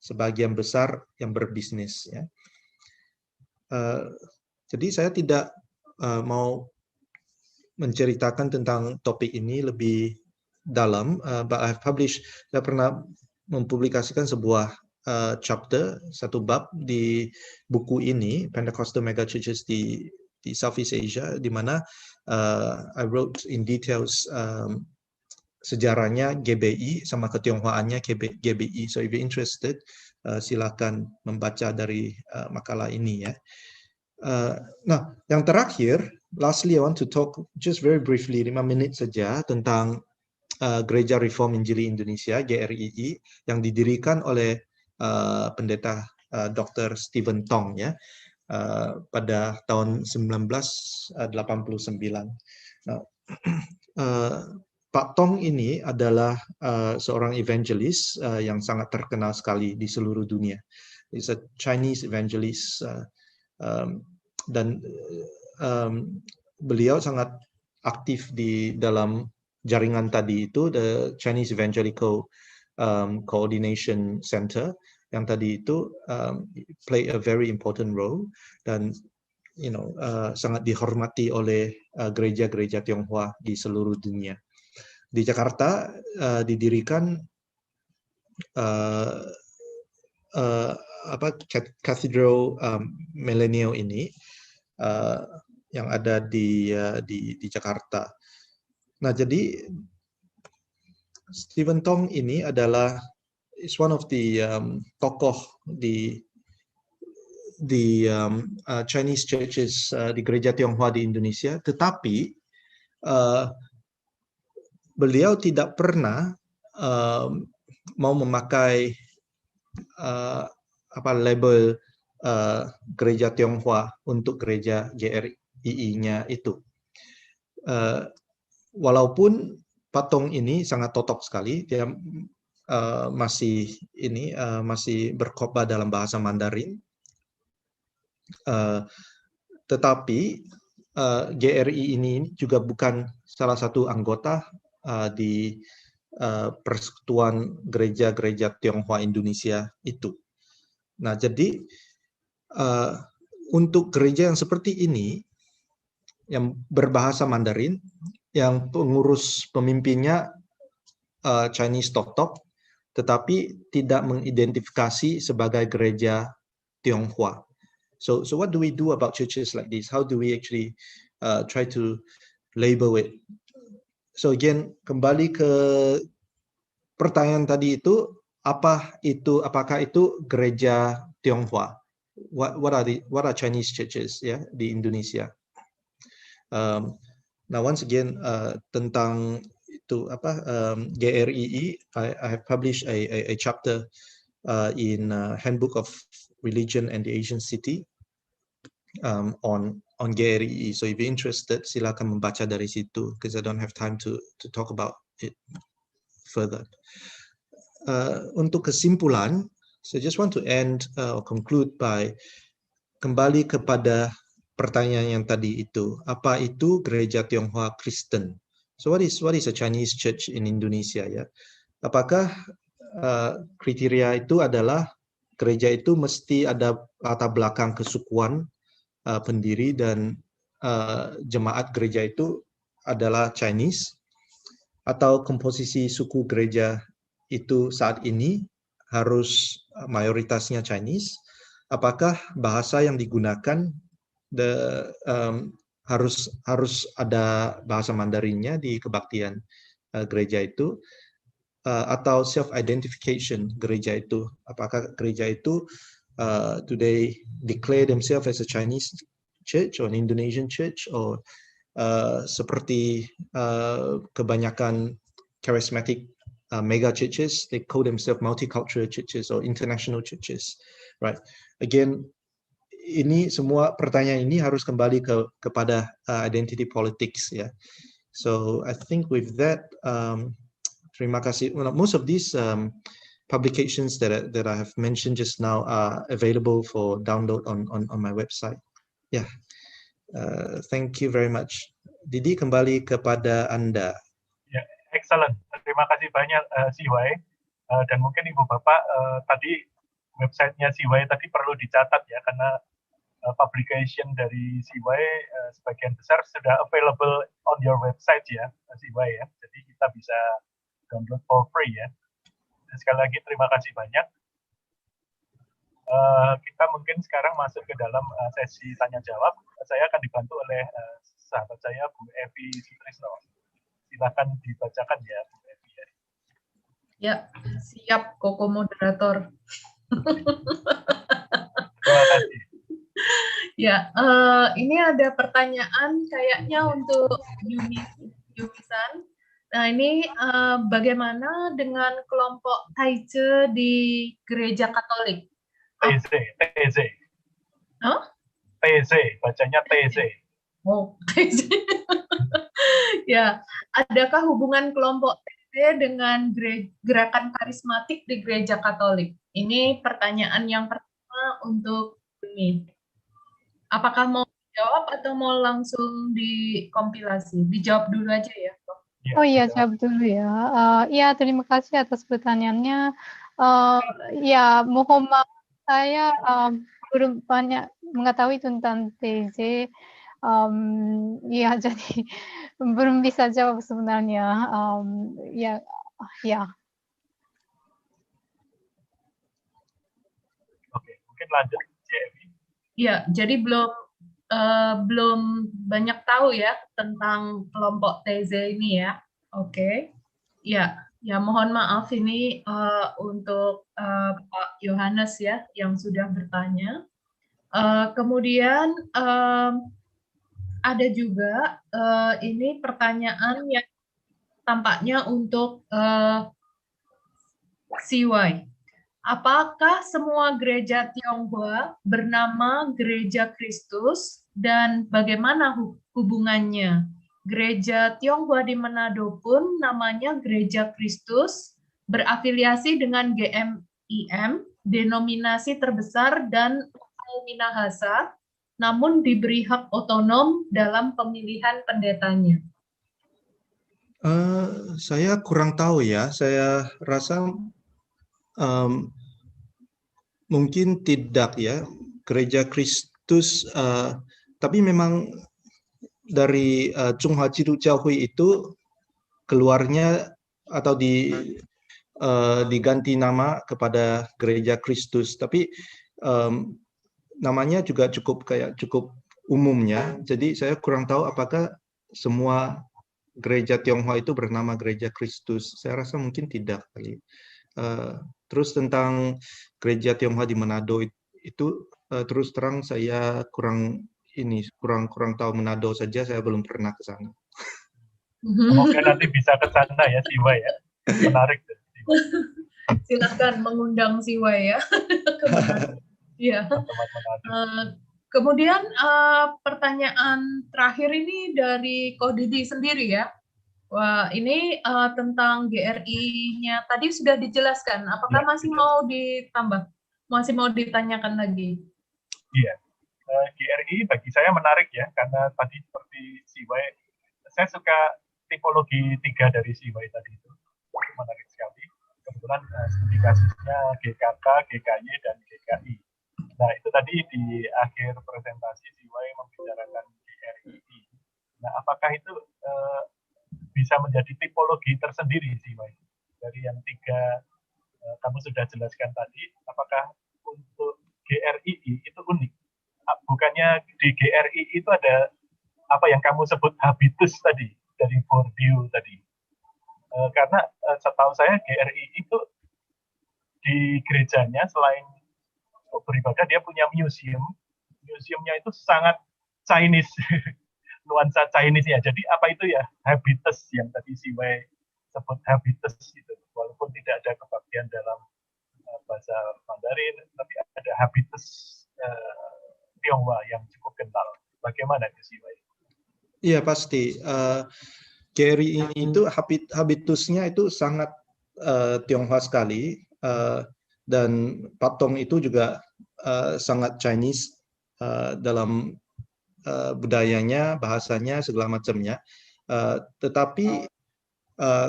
sebagian besar yang berbisnis, ya. Jadi saya tidak mau menceritakan tentang topik ini lebih dalam, but I've published, saya pernah mempublikasikan sebuah chapter, satu bab di buku ini, Pentecostal Mega Churches di Southeast Asia, di mana I wrote in details sejarahnya GBI sama ketionghoaannya GBI. So if you're interested, silakan membaca dari makalah ini, ya. Nah, yang terakhir, lastly I want to talk just very briefly 5 menit saja tentang Gereja Reform Injili Indonesia (GRII) yang didirikan oleh pendeta Dr. Stephen Tong, ya, pada tahun 1989. Nah, Pak Tong ini adalah seorang evangelis yang sangat terkenal sekali di seluruh dunia. He's a Chinese evangelist, dan beliau sangat aktif di dalam jaringan tadi itu, the Chinese Evangelical Coordination Center, yang tadi itu play a very important role, dan sangat dihormati oleh gereja-gereja Tionghoa di seluruh dunia. Di Jakarta didirikan Cathedral Millennial ini, yang ada di Jakarta. Nah, jadi Stephen Tong ini adalah is one of the tokoh di Chinese churches, di gereja Tionghoa di Indonesia, tetapi beliau tidak pernah mau memakai label gereja Tionghoa untuk gereja GRII-nya itu. Walaupun Pak Tong ini sangat totok sekali, dia masih berkhotbah dalam bahasa Mandarin, tetapi GRI ini juga bukan salah satu anggota di Persekutuan Gereja-Gereja Tionghoa Indonesia itu. Nah, jadi untuk gereja yang seperti ini, yang berbahasa Mandarin, yang pengurus pemimpinnya Chinese totok, tetapi tidak mengidentifikasi sebagai gereja Tionghoa. So what do we do about churches like this? How do we actually try to label it? So again, kembali ke pertanyaan tadi itu, apakah itu gereja Tionghoa? What are Chinese churches, ya, di Indonesia? Now once again, tentang itu GRII, I have published a chapter in Handbook of Religion and the Asian City on GRII. So if you're interested, silakan membaca dari situ, because I don't have time to talk about it further. Untuk kesimpulan, so I just want to end or conclude by kembali kepada pertanyaan yang tadi itu, apa itu gereja Tionghoa Kristen? So what is a Chinese church in Indonesia, ya? Apakah kriteria itu adalah gereja itu mesti ada latar belakang kesukuan pendiri dan jemaat gereja itu adalah Chinese, atau komposisi suku gereja itu saat ini harus mayoritasnya Chinese? Apakah bahasa yang digunakan harus ada bahasa Mandarinnya di kebaktian gereja itu, atau self-identification gereja itu? Apakah gereja itu do they declare themselves as a Chinese church or an Indonesian church, or seperti kebanyakan charismatic mega churches, they call themselves multicultural churches or international churches, right? Again, ini semua pertanyaan ini harus kembali kepada identity politics, ya. So I think with that, terima kasih. Well, most of these publications that I have mentioned just now are available for download on my website. Yeah, thank you very much. Didi, kembali kepada Anda. Ya, excellent. Terima kasih banyak CY. Dan mungkin Ibu Bapak tadi websitenya CY tadi perlu dicatat ya, karena publication dari CY sebagian besar sudah available on your website ya, CY ya. Jadi kita bisa download for free ya. Sekali lagi terima kasih banyak. Kita mungkin sekarang masuk ke dalam sesi tanya jawab. Saya akan dibantu oleh sahabat saya Bu Evi Sutrisno. Silakan dibacakan ya Bu Evi. Ya, siap Koko moderator. Terima kasih. Ya, ini ada pertanyaan kayaknya untuk Yumisan. Nah, ini bagaimana dengan kelompok Taizé di Gereja Katolik? TZ. Huh? TZ, bacanya TZ. Oh, Taizé. Ya, adakah hubungan kelompok Taizé dengan gerakan karismatik di Gereja Katolik? Ini pertanyaan yang pertama untuk Yumi. Apakah mau jawab atau mau langsung dikompilasi? Dijawab dulu aja ya. Oh iya, jawab dulu ya. Ya, terima kasih atas pertanyaannya. Ya, mohon maaf, saya belum banyak mengetahui tentang TZ. Ya, jadi belum bisa jawab sebenarnya. Ya. Oke, mungkin lanjut. Ya, jadi belum banyak tahu ya tentang kelompok TZ ini ya. Oke. Ya, mohon maaf ini untuk Pak Yohanes ya yang sudah bertanya. Kemudian ada juga ini pertanyaan yang tampaknya untuk CY. Apakah semua gereja Tionghoa bernama Gereja Kristus dan bagaimana hubungannya? Gereja Tionghoa di Manado pun namanya Gereja Kristus, berafiliasi dengan GMIM, denominasi terbesar dan Minahasa, namun diberi hak otonom dalam pemilihan pendetanya. Saya kurang tahu ya, saya rasa mungkin tidak ya, Gereja Kristus, tapi memang dari Zhonghua Jidu Jiahui itu keluarnya atau diganti nama kepada Gereja Kristus, tapi namanya juga cukup umumnya, jadi saya kurang tahu apakah semua gereja Tionghoa itu bernama Gereja Kristus. Saya rasa mungkin tidak kali. Terus tentang gereja Tionghoa di Manado itu terus terang saya kurang tahu. Manado saja saya belum pernah ke sana. Semoga nanti bisa ke sana ya Siwa ya. Menarik. Silakan mengundang Siwa ya. Ya. Kemudian pertanyaan terakhir ini dari Ko Didi sendiri ya. Wah, ini tentang GRI-nya tadi sudah dijelaskan. Apakah masih mau ditambah? Masih mau ditanyakan lagi? Iya. GRI bagi saya menarik ya, karena tadi seperti CY, saya suka tipologi 3 dari CY tadi itu. Menarik sekali. Kebetulan studi kasusnya GKK, GKY, dan GKI. Nah, itu tadi di akhir presentasi CY membicarakan GRI. Nah, apakah itu bisa menjadi tipologi tersendiri sih, Pak? Dari yang 3 kamu sudah jelaskan tadi, apakah untuk GRII itu unik? Bukannya di GRI itu ada apa yang kamu sebut habitus tadi, dari Bourdieu tadi. Karena setahu saya GRI itu di gerejanya selain beribadah, dia punya museum. Museumnya itu sangat Chinese, nuansa Chinese-nya. Jadi apa itu ya, habitus yang tadi si Wei sebut habitus gitu. Walaupun tidak ada kebaktian dalam bahasa Mandarin, tapi ada habitus Tionghoa yang cukup kental. Bagaimana itu si Wei? Iya pasti. Gary ini itu habitusnya itu sangat Tionghoa sekali, dan Patong itu juga sangat Chinese dalam budayanya, bahasanya, segala macamnya. Tetapi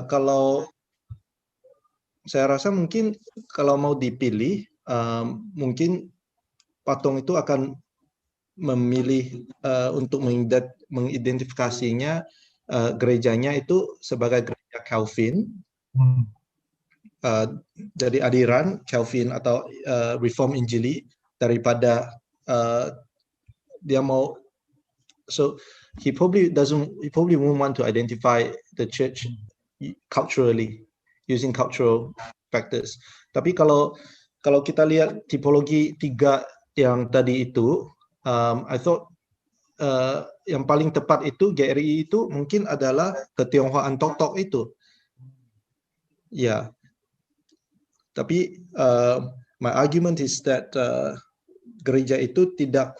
kalau saya rasa mungkin kalau mau dipilih, mungkin Patong itu akan memilih untuk mengidentifikasinya gerejanya itu sebagai gereja Calvin. Jadi aliran Calvin atau Reform Injili daripada dia mau, so he probably won't want to identify the church culturally using cultural factors. Tapi kalau kita lihat tipologi 3 yang tadi itu, I thought yang paling tepat itu GRI itu mungkin adalah ketionghoaan Tok itu. Ya. Tapi my argument is that gereja itu tidak,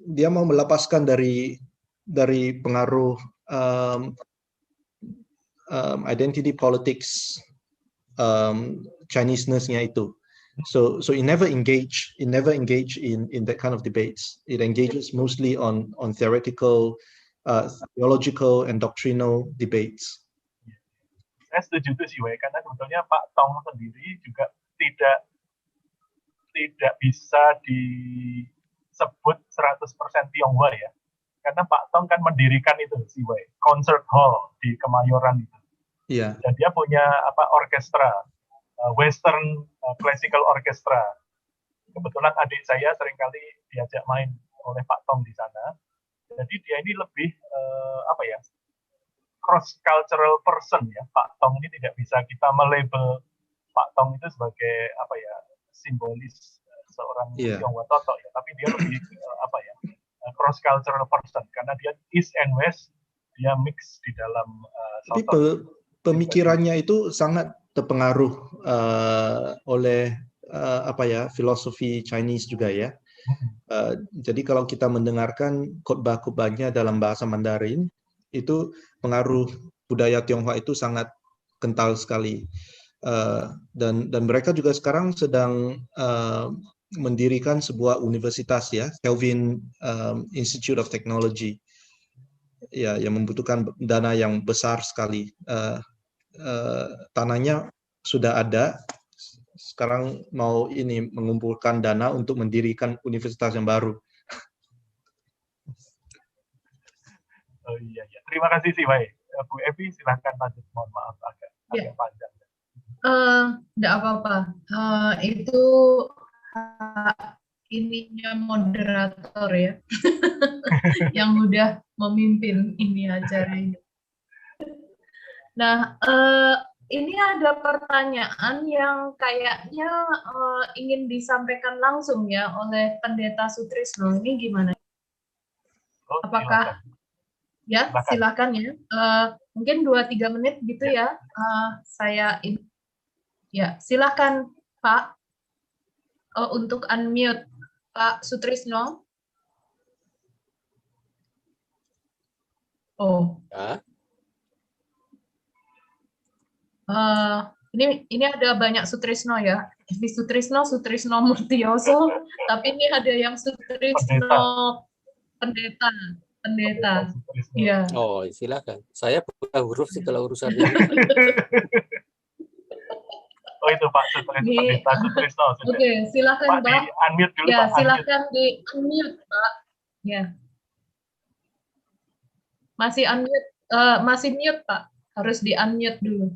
dia mau melepaskan dari pengaruh identity politics Chinese-ness-nya itu. So it never engage in that kind of debates. It engages mostly on theoretical, theological and doctrinal debates. Saya setuju itu sih, Wei, karena sebetulnya Pak Tong sendiri juga tidak bisa disebut 100% Tionghoa ya. Karena Pak Tong kan mendirikan itu sih, Wei, concert hall di Kemayoran itu. Iya. Dan dia punya orkestra, Western Classical Orchestra. Kebetulan adik saya seringkali diajak main oleh Pak Tong di sana. Jadi dia ini lebih cross cultural person ya. Pak Tong ini tidak bisa kita melabel Pak Tong itu sebagai simbolis seorang Tionghoa totok ya. Tapi dia lebih cross cultural person karena dia East and West, dia mix di dalam. Tapi pemikirannya itu sangat terpengaruh oleh filosofi Chinese juga ya. Jadi kalau kita mendengarkan khotbah-khotbahnya dalam bahasa Mandarin, itu pengaruh budaya Tionghoa itu sangat kental sekali. Dan mereka juga sekarang sedang mendirikan sebuah universitas ya, Calvin Institute of Technology. Ya, yang membutuhkan dana yang besar sekali. Tanahnya sudah ada, sekarang mau mengumpulkan dana untuk mendirikan universitas yang baru. Oh iya. Terima kasih sih, Wei. Bu Evi silahkan lanjut, mohon maaf agak panjang. Enggak apa-apa. Itu ininya moderator ya, yang udah memimpin ini acara ini. Nah, ini ada pertanyaan yang kayaknya ingin disampaikan langsung ya oleh Pendeta Sutrisno. Ini gimana? Apakah ya, silakan ya. Mungkin 2-3 menit gitu ya. Saya ya, silakan Pak untuk unmute Pak Sutrisno. Oh. Ini ada banyak Sutrisno ya. Di Sutrisno Murtioso, tapi ini ada yang Sutrisno pendeta. Iya. Oh, silakan. Saya buka huruf sih kalau urusan ini. Oh itu Pak Pendeta Sutrisno. Oke, silakan Pak. Di unmute dulu, ya, Pak. Silakan di unmute Pak. Ya. Masih unmute, masih mute Pak. Harus di unmute dulu.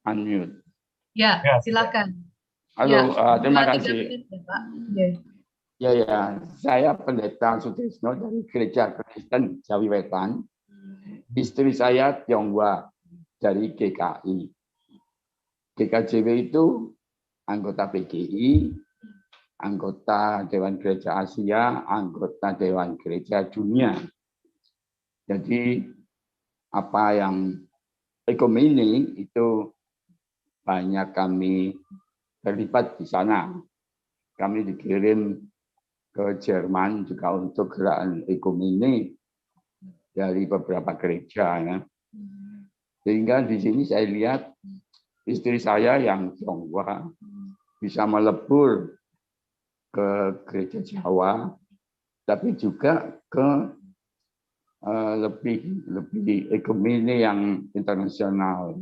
Unmute. Ya, silakan. Halo, ya, terima kasih. Menit, ya, Pak. Yeah. Ya, saya Pendeta Sutrisno dari Gereja Kristen Jawi Wetan. Istri saya Tionghoa dari GKI. GKJW itu anggota PGI, anggota Dewan Gereja Asia, anggota Dewan Gereja Dunia. Jadi apa yang ekumene itu banyak kami terlibat di sana. Kami dikirim ke Jerman juga untuk gerakan ekumene dari beberapa gereja, ya. Sehingga di sini saya lihat istri saya yang Tionghoa bisa melebur ke gereja Jawa, tapi juga ke lebih ekumene yang internasional.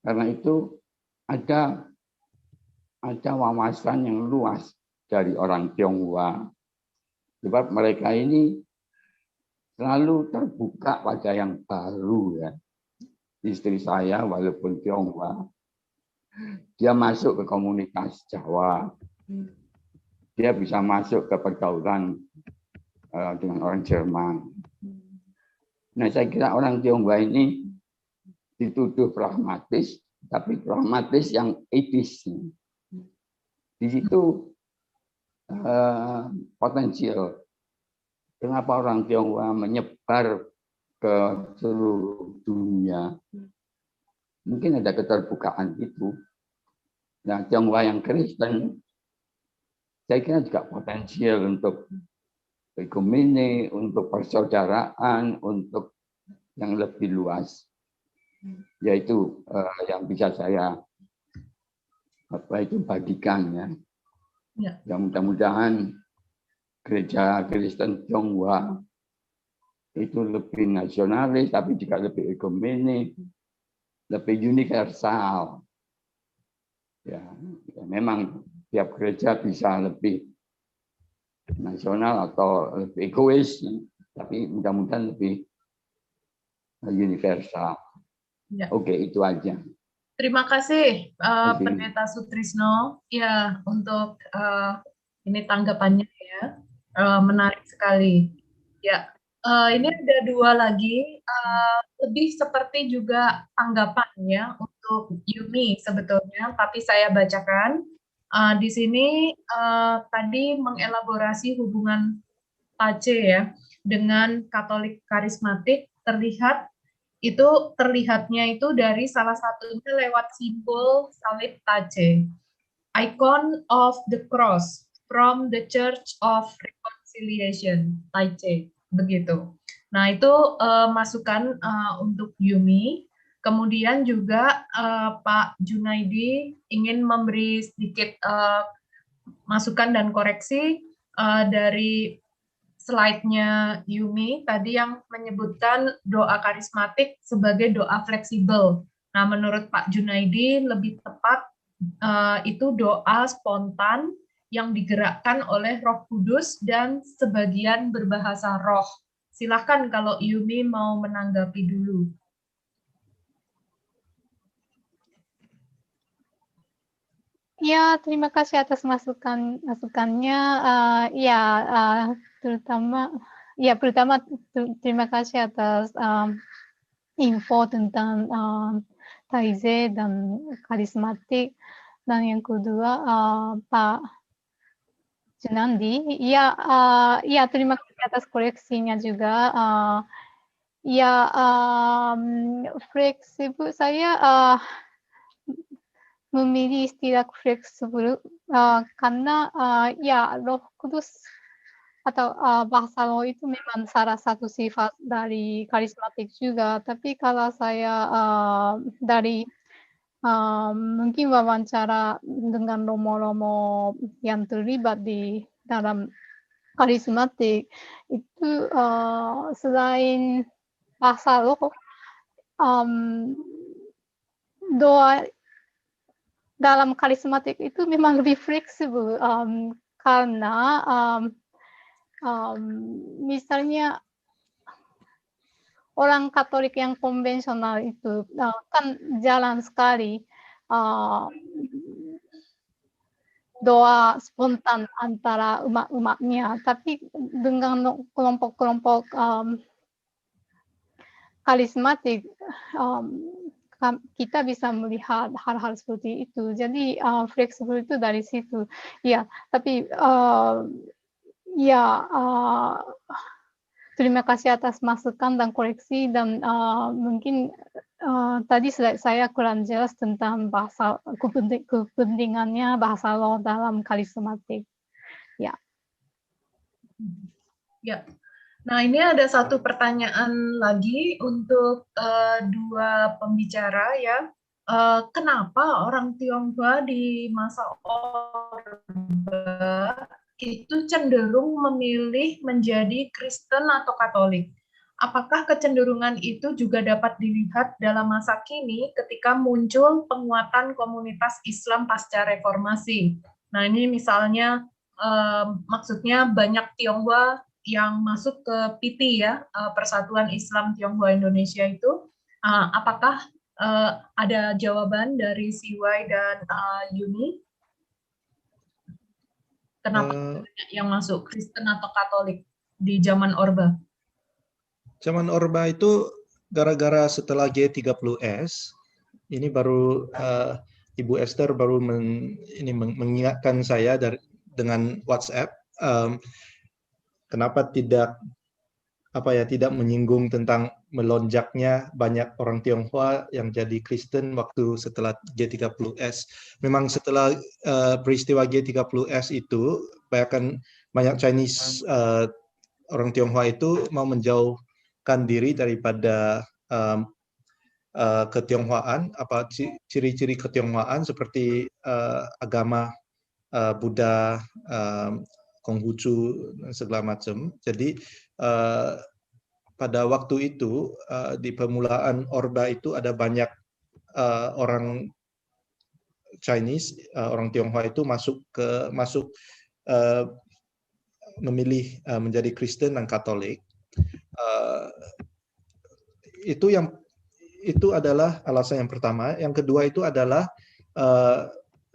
Karena itu ada wawasan yang luas dari orang Tionghoa. Sebab mereka ini selalu terbuka pada yang baru, ya. Istri saya walaupun Tionghoa, dia masuk ke komunitas Jawa. Dia bisa masuk ke pergaulan dengan orang Jerman. Nah, saya kira orang Tionghoa ini dituduh pragmatis, tapi pragmatis yang etis. Di situ potensial. Kenapa orang Tionghoa menyebar ke seluruh dunia? Mungkin ada keterbukaan itu. Nah, Tionghoa yang Kristen, saya kira juga potensial untuk ekumene, untuk persaudaraan, untuk yang lebih luas. Yaitu yang bisa saya bagikan, ya. Ya, mudah-mudahan gereja Kristen Tionghoa itu lebih nasionalis, tapi juga lebih ekumene, lebih universal. Ya, memang tiap gereja bisa lebih nasional atau lebih egois, tapi mudah-mudahan lebih universal. Ya. Oke, itu aja. Terima kasih Pendeta Sutrisno ya untuk ini tanggapannya, ya. Menarik sekali. Ya, ini ada dua lagi, lebih seperti juga tanggapan, ya, untuk Yumi sebetulnya, tapi saya bacakan. Di sini tadi mengelaborasi hubungan Tace, ya, dengan Katolik karismatik. Terlihatnya itu dari salah satunya lewat simbol salib Tace, icon of the cross from the Church of Reconciliation, Tace, begitu. Nah, itu masukan untuk Yumi. Kemudian juga Pak Junaidi ingin memberi sedikit masukan dan koreksi dari slide-nya Yumi tadi yang menyebutkan doa karismatik sebagai doa fleksibel. Nah, menurut Pak Junaidi lebih tepat itu doa spontan yang digerakkan oleh Roh Kudus dan sebagian berbahasa roh. Silakan kalau Yumi mau menanggapi dulu. Ya, terima kasih atas masukannya. Pertama terima kasih atas info tentang Taizé dan karismatik. Dan yang kedua Pak Junandi. Ya, terima kasih atas koreksinya juga. Fleksibel, saya memilih istilah fleksibel karena ya Roh Kudus atau bahasa roh itu memang salah satu sifat dari karismatik juga. Tapi kalau saya dari mungkin wawancara dengan romo-romo yang terlibat di dalam karismatik itu selain bahasa roh, doa dalam karismatik itu memang lebih fleksibel karena misalnya orang Katolik yang konvensional itu kan jarang sekali doa spontan antara umat-umatnya, tapi dengan kelompok-kelompok karismatik kita bisa melihat hal-hal seperti itu. Jadi fleksibel itu dari situ. Ya, tapi terima kasih atas masukan dan koreksi, dan mungkin tadi saya kurang jelas tentang bahasa kepentingannya bahasa law dalam karismatik. Ya. Ya. Nah, ini ada satu pertanyaan lagi untuk dua pembicara ya. Kenapa orang Tionghoa di masa Orba itu cenderung memilih menjadi Kristen atau Katolik? Apakah kecenderungan itu juga dapat dilihat dalam masa kini ketika muncul penguatan komunitas Islam pasca reformasi? Nah, ini misalnya maksudnya banyak Tionghoa yang masuk ke PT ya, Persatuan Islam Tionghoa Indonesia itu, apakah ada jawaban dari CY dan Yuni? Kenapa yang masuk Kristen atau Katolik di zaman Orba? Zaman Orba itu gara-gara setelah G30S, ini baru Ibu Esther baru mengingatkan saya dengan WhatsApp, kenapa tidak menyinggung tentang melonjaknya banyak orang Tionghoa yang jadi Kristen waktu setelah G30S. Memang setelah peristiwa G30S itu, banyak Chinese orang Tionghoa itu mau menjauhkan diri daripada ketionghoaan, ciri-ciri ketionghoaan seperti agama Buddha, Konghucu, dan segala macam. Jadi pada waktu itu di permulaan Orba itu ada banyak orang Chinese, orang Tionghoa itu memilih menjadi Kristen dan Katolik. Itu adalah alasan yang pertama. Yang kedua itu adalah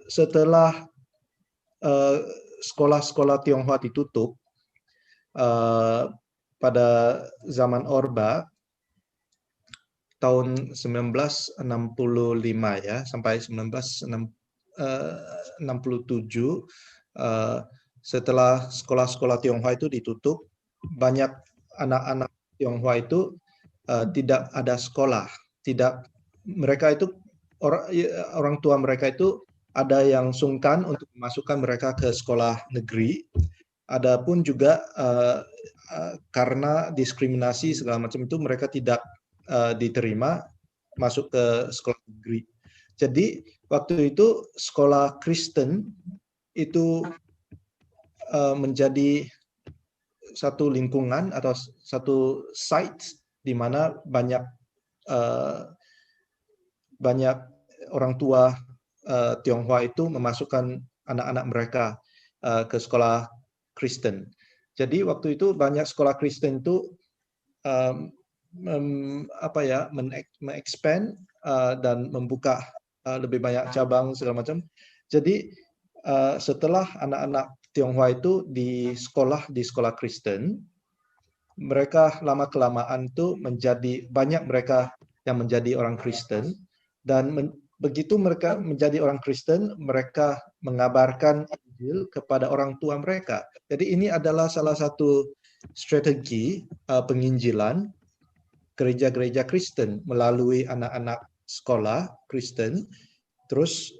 setelah sekolah-sekolah Tionghoa ditutup pada zaman Orba tahun 1965 ya sampai 1967, setelah sekolah-sekolah Tionghoa itu ditutup, banyak anak-anak Tionghoa itu tidak ada sekolah, mereka itu orang tua mereka itu ada yang sungkan untuk memasukkan mereka ke sekolah negeri. Adapun juga karena diskriminasi segala macam itu mereka tidak diterima masuk ke sekolah negeri. Jadi waktu itu sekolah Kristen itu menjadi satu lingkungan atau satu site di mana banyak orang tua Tionghoa itu memasukkan anak-anak mereka ke sekolah Kristen. Jadi waktu itu banyak sekolah Kristen itu mengexpand dan membuka lebih banyak cabang segala macam. Jadi setelah anak-anak Tionghoa itu di sekolah Kristen, mereka lama-kelamaan itu banyak mereka yang menjadi orang Kristen, dan begitu mereka menjadi orang Kristen, mereka mengabarkan Injil kepada orang tua mereka. Jadi ini adalah salah satu strategi penginjilan gereja-gereja Kristen melalui anak-anak sekolah Kristen. Terus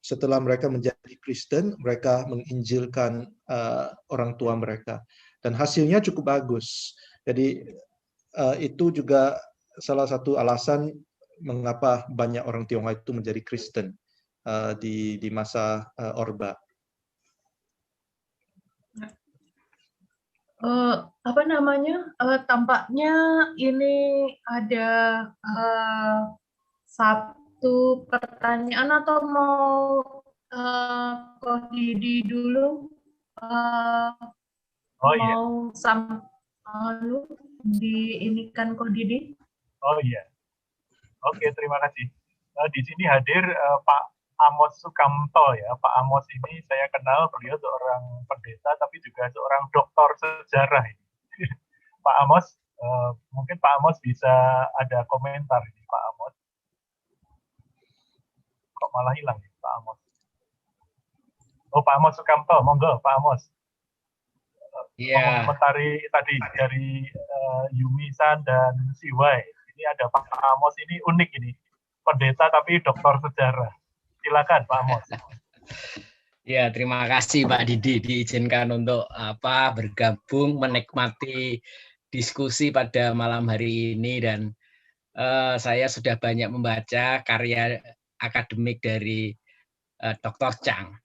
setelah mereka menjadi Kristen, mereka menginjilkan orang tua mereka. Dan hasilnya cukup bagus. Jadi itu juga salah satu alasan mengapa banyak orang Tionghoa itu menjadi Kristen di masa Orba. Tampaknya ini ada satu pertanyaan, atau mau Ko Didi dulu? Mau diinikan Ko Didi? Oh iya. Oke, terima kasih. Di sini hadir Pak Amos Sukamto ya. Pak Amos ini saya kenal, beliau seorang pendeta tapi juga seorang doktor sejarah. Pak Amos, mungkin Pak Amos bisa ada komentar ini, Pak Amos. malah hilang ya, Pak Amos. Oh, Pak Amos Sukamto, monggo Pak Amos. Iya. Mengomentari tadi dari Yumi San dan Siwai. Ini ada Pak Amos, ini unik ini. Pendeta tapi doktor sejarah. Silakan Pak Amos. Ya, terima kasih Pak Didi diizinkan untuk bergabung menikmati diskusi pada malam hari ini, dan saya sudah banyak membaca karya akademik dari Dr. Chang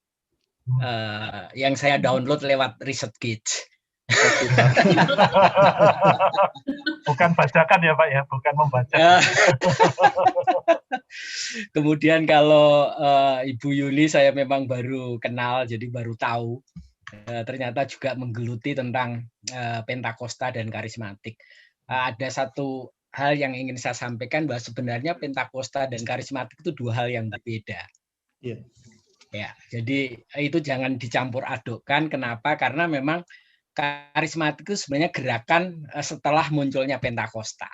yang saya download lewat ResearchGate. Bukan bacakan ya Pak ya, bukan membaca. Kemudian kalau Ibu Yuli saya memang baru kenal, jadi baru tahu ternyata juga menggeluti tentang Pentakosta dan karismatik. Ada satu hal yang ingin saya sampaikan, bahwa sebenarnya Pentakosta dan karismatik itu dua hal yang berbeda. Yeah. Ya, jadi itu jangan dicampur adukkan. Kenapa? Karena memang karismatik itu sebenarnya gerakan setelah munculnya Pentakosta.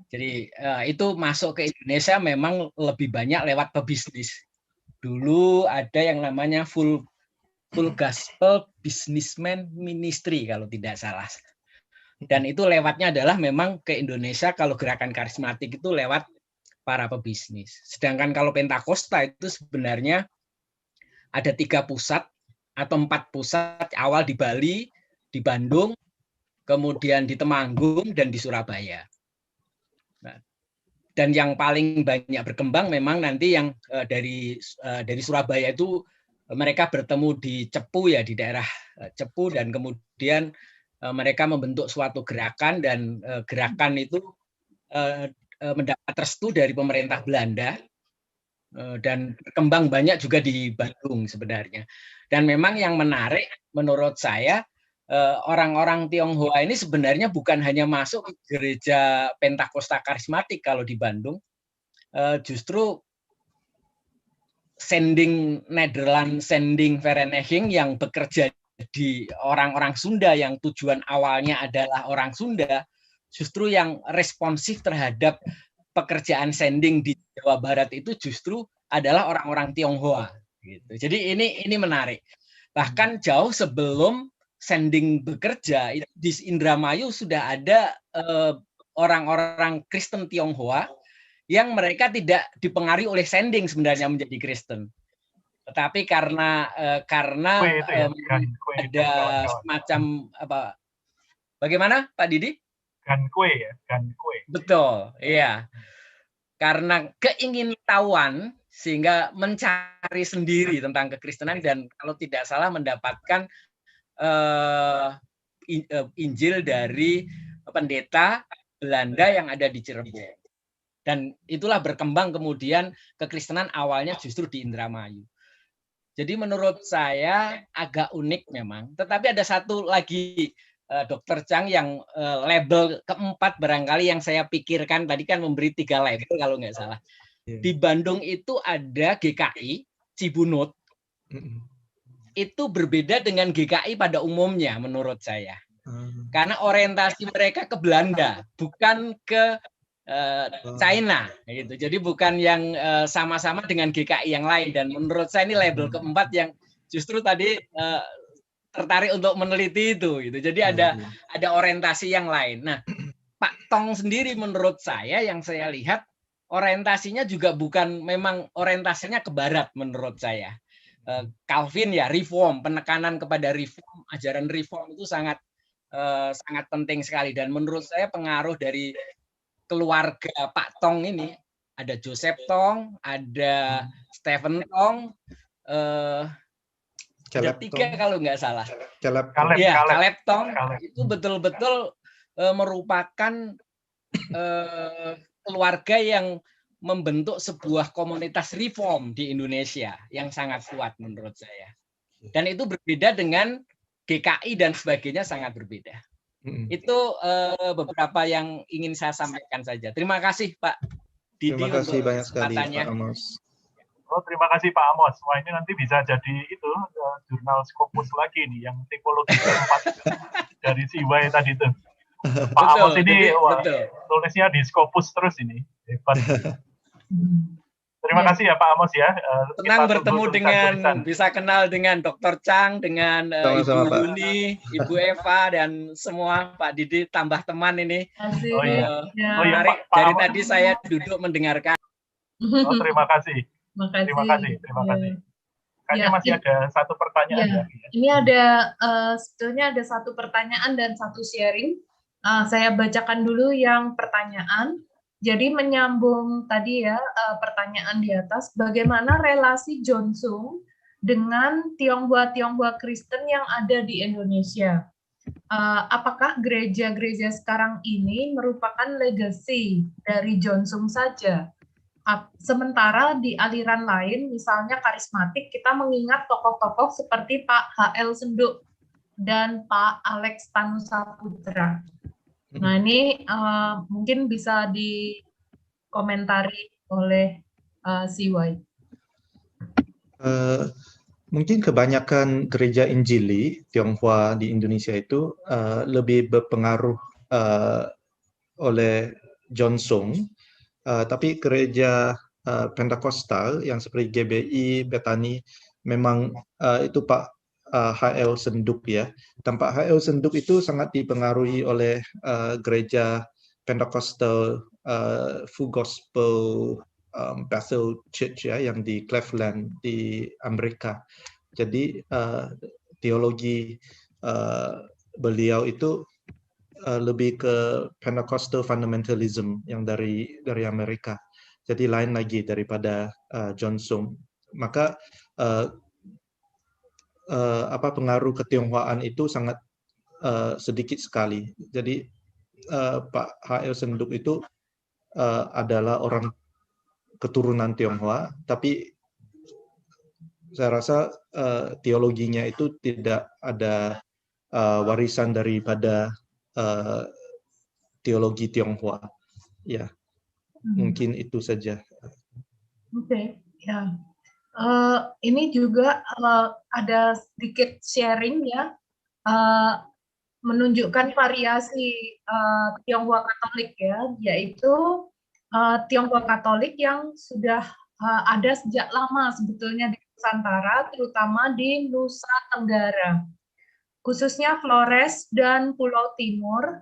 Jadi itu masuk ke Indonesia memang lebih banyak lewat pebisnis. Dulu ada yang namanya full gospel businessman ministry kalau tidak salah. Dan itu lewatnya adalah memang ke Indonesia kalau gerakan karismatik itu lewat para pebisnis. Sedangkan kalau Pentakosta itu sebenarnya ada 3 pusat atau 4 pusat, awal di Bali, di Bandung, kemudian di Temanggung, dan di Surabaya. Nah, dan yang paling banyak berkembang memang nanti yang dari Surabaya itu mereka bertemu di Cepu ya, di daerah Cepu, dan kemudian mereka membentuk suatu gerakan, dan gerakan itu mendapat restu dari pemerintah Belanda, dan berkembang banyak juga di Bandung sebenarnya. Dan memang yang menarik menurut saya, orang-orang Tionghoa ini sebenarnya bukan hanya masuk ke gereja Pentakosta karismatik kalau di Bandung, justru Nederland Sending Vereniging yang bekerja di orang-orang Sunda, yang tujuan awalnya adalah orang Sunda, justru yang responsif terhadap pekerjaan sending di Jawa Barat itu justru adalah orang-orang Tionghoa. Gitu. Jadi ini menarik. Bahkan jauh sebelum sending bekerja, di Indramayu sudah ada orang-orang Kristen Tionghoa yang mereka tidak dipengaruhi oleh sending sebenarnya menjadi Kristen. Tetapi karena ada semacam apa? Bagaimana Pak Didi? Gankwe ya, Gankwe. Betul, iya. Karena keingintahuan sehingga mencari sendiri tentang kekristenan, dan kalau tidak salah mendapatkan Injil dari pendeta Belanda yang ada di Cirebon. Dan itulah berkembang kemudian kekristenan awalnya justru di Indramayu. Jadi menurut saya agak unik memang. Tetapi ada satu lagi Dr. Chang yang label keempat barangkali yang saya pikirkan tadi, kan memberi 3 label kalau nggak salah. Di Bandung itu ada GKI Cibunut. Itu berbeda dengan GKI pada umumnya menurut saya. Karena orientasi mereka ke Belanda, bukan ke China gitu. Jadi bukan yang sama-sama dengan GKI yang lain, dan menurut saya ini label keempat yang justru tadi tertarik untuk meneliti itu gitu. Jadi ada orientasi yang lain. Nah, Pak Tong sendiri menurut saya yang saya lihat orientasinya juga bukan memang orientasinya ke barat menurut saya. Calvin ya, reform, penekanan kepada reform, ajaran reform itu sangat penting sekali, dan menurut saya pengaruh dari keluarga Pak Tong ini, ada Joseph Tong, ada Stephen Tong, ada 3 kalau nggak salah. Caleb Tong itu betul-betul merupakan keluarga yang membentuk sebuah komunitas reform di Indonesia yang sangat kuat menurut saya. Dan itu berbeda dengan GKI dan sebagainya, sangat berbeda. Itu beberapa yang ingin saya sampaikan saja. Terima kasih Pak Didi. Terima kasih banyak sekali Pak Amos. Oh, terima kasih Pak Amos. Wah, ini nanti bisa jadi itu jurnal Scopus lagi nih, yang tipologi keempat dari Siwai tadi itu. Pak Amos ini tulisnya di Scopus terus ini. Hebat. Terima Ya. kasih ya Pak Amos ya. Senang Kita bertemu tunggu dengan, tulisan-tulisan. bisa kenal dengan Dr. Chang, dengan Sama-sama, Ibu Pak. Yuni, Ibu Eva, dan semua Pak Didi, tambah teman ini. Terima kasih. Oh iya. Ya. Oh iya, Menarik, Pak dari Amos. tadi saya duduk mendengarkan. Oh, terima kasih. Makasih. Terima kasih. Terima Ya. kasih. Kayaknya Ya, masih ada satu pertanyaan ya. ya. Ini ada sebetulnya ada satu pertanyaan dan satu sharing. Saya bacakan dulu yang pertanyaan. Jadi menyambung tadi ya pertanyaan di atas, bagaimana relasi Jonsung dengan Tionghoa Kristen yang ada di Indonesia? Apakah gereja-gereja sekarang ini merupakan legacy dari Jonsung saja? Sementara di aliran lain, misalnya karismatik, kita mengingat tokoh-tokoh seperti Pak H.L. Senduk dan Pak Alex Tanusaputra. Nah ini mungkin bisa dikomentari oleh CY. Mungkin kebanyakan gereja Injili Tionghoa di Indonesia itu lebih berpengaruh oleh Jonsung. Tapi gereja Pentakosta yang seperti GBI, Bethany, memang itu Pak H.L. Senduk ya. Dan Pak H.L. Senduk itu sangat dipengaruhi oleh gereja Pentecostal Full Gospel Bethel Church ya, yang di Cleveland di Amerika. Jadi teologi beliau itu lebih ke Pentecostal fundamentalism yang dari Amerika. Jadi lain lagi daripada Jonsung. Maka pengaruh ketionghoaan itu sangat sedikit sekali. Jadi Pak H.L. Senduk itu adalah orang keturunan Tionghoa, tapi saya rasa teologinya itu tidak ada warisan daripada teologi Tionghoa. Ya, mungkin itu saja. Oke, ya. Ini juga ada sedikit sharing ya, menunjukkan variasi Tionghoa Katolik ya, yaitu Tionghoa Katolik yang sudah ada sejak lama sebetulnya di Nusantara, terutama di Nusa Tenggara, khususnya Flores dan Pulau Timur,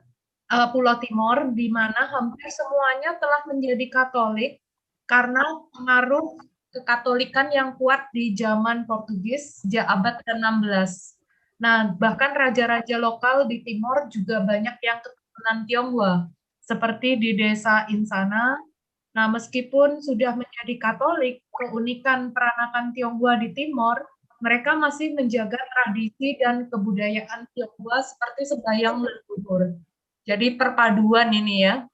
di mana hampir semuanya telah menjadi Katolik karena pengaruh kekatolikan yang kuat di zaman Portugis sejak abad ke-16. Nah, bahkan raja-raja lokal di Timor juga banyak yang keturunan Tionghoa, seperti di desa Insana. Nah, meskipun sudah menjadi Katolik, keunikan peranakan Tionghoa di Timor, mereka masih menjaga tradisi dan kebudayaan Tionghoa seperti sembahyang leluhur. Jadi perpaduan ini ya,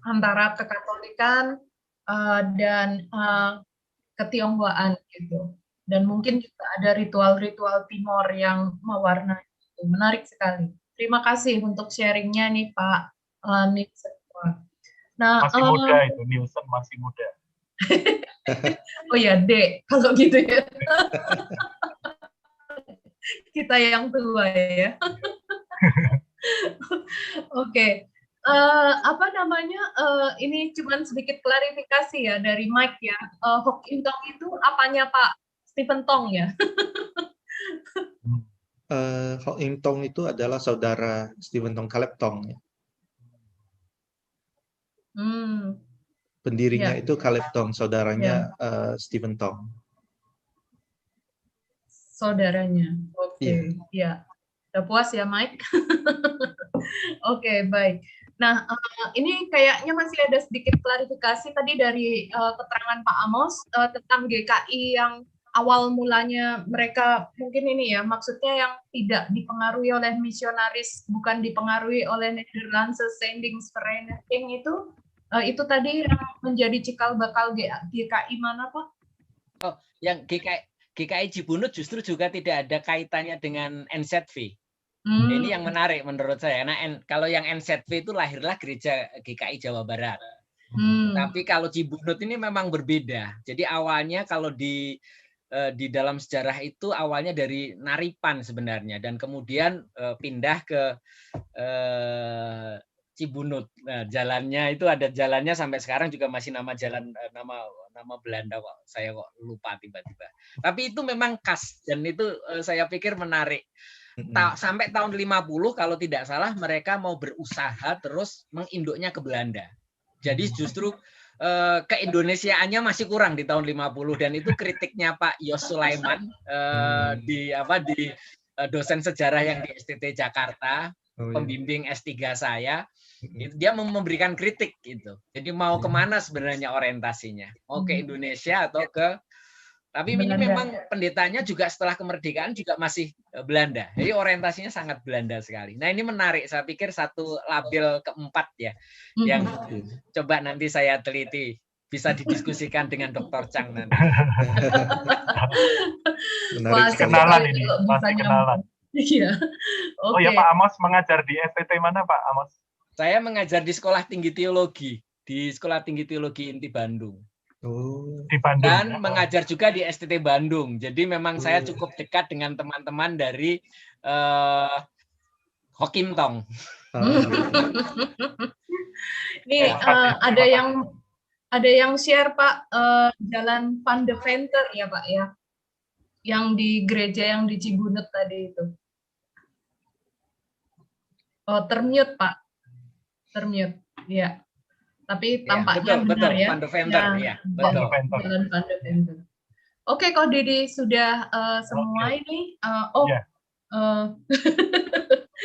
antara kekatolikan dan ketionghoaan gitu. Dan mungkin juga ada ritual-ritual Timor yang mewarnai itu. Menarik sekali. Terima kasih untuk sharingnya nih Pak Nilsen. Nah, masih muda itu, Nilsen masih muda. Oh ya, Dek, kalau gitu ya. Kita yang tua ya. Oke. Apa namanya, ini cuman sedikit klarifikasi ya dari Mike ya. Hok In Tong itu apanya Pak Stephen Tong ya? Hok In Tong itu adalah saudara Stephen Tong, Caleb Tong. Ya. Pendirinya Ya. itu Caleb Tong, saudaranya Stephen Tong. Saudaranya, oke. Ya. Udah puas ya Mike? Oke, baik. Nah, ini kayaknya masih ada sedikit klarifikasi tadi dari keterangan Pak Amos tentang GKI yang awal mulanya mereka mungkin ini ya, maksudnya yang tidak dipengaruhi oleh misionaris, bukan dipengaruhi oleh Nederlandse Zendingsvereniging itu tadi yang menjadi cikal bakal GKI mana Pak? Oh, yang GKI Cibunut justru juga tidak ada kaitannya dengan NZV. Ini yang menarik menurut saya. Nah, kalau yang NZV itu lahirlah gereja GKI Jawa Barat. Tapi kalau Cibunut ini memang berbeda. Jadi awalnya kalau di dalam sejarah itu awalnya dari Naripan sebenarnya, dan kemudian pindah ke Cibunut. Nah, jalannya itu ada jalannya sampai sekarang juga masih nama jalan nama Belanda kok. Saya kok lupa tiba-tiba. Tapi itu memang khas dan itu saya pikir menarik. Sampai tahun 50 kalau tidak salah mereka mau berusaha terus menginduknya ke Belanda. Jadi justru keindonesiaannya masih kurang di tahun 50 dan itu kritiknya Pak Yos Sulaiman di dosen sejarah yang di STT Jakarta, pembimbing S3 saya. Dia memberikan kritik gitu. Jadi mau kemana sebenarnya orientasinya? Mau ke Indonesia atau ke? Tapi ini memang pendetanya juga setelah kemerdekaan juga masih Belanda. Jadi orientasinya sangat Belanda sekali. Nah ini menarik. Saya pikir satu label keempat ya, yang coba nanti saya teliti. Bisa didiskusikan dengan Dr. Chang nanti. Masih kenalan ini, masih kenalan. Iya. Oh ya Pak Amos mengajar di STT mana Pak Amos? Saya mengajar di Sekolah Tinggi Teologi, di Sekolah Tinggi Teologi Inti Bandung. Di Bandung. Dan mengajar juga di STT Bandung. Jadi memang saya cukup dekat dengan teman-teman dari Hokim Tong. Ini ada yang share Pak Jalan Van de Venter ya Pak ya, yang di gereja yang di Cibunut tadi itu. Oh termute Pak, termute, ya. Tapi tampaknya benar ya. Van de Venter, ya. Betul. Jalan Van de Venter. Oke, Ko Didi sudah semua ini.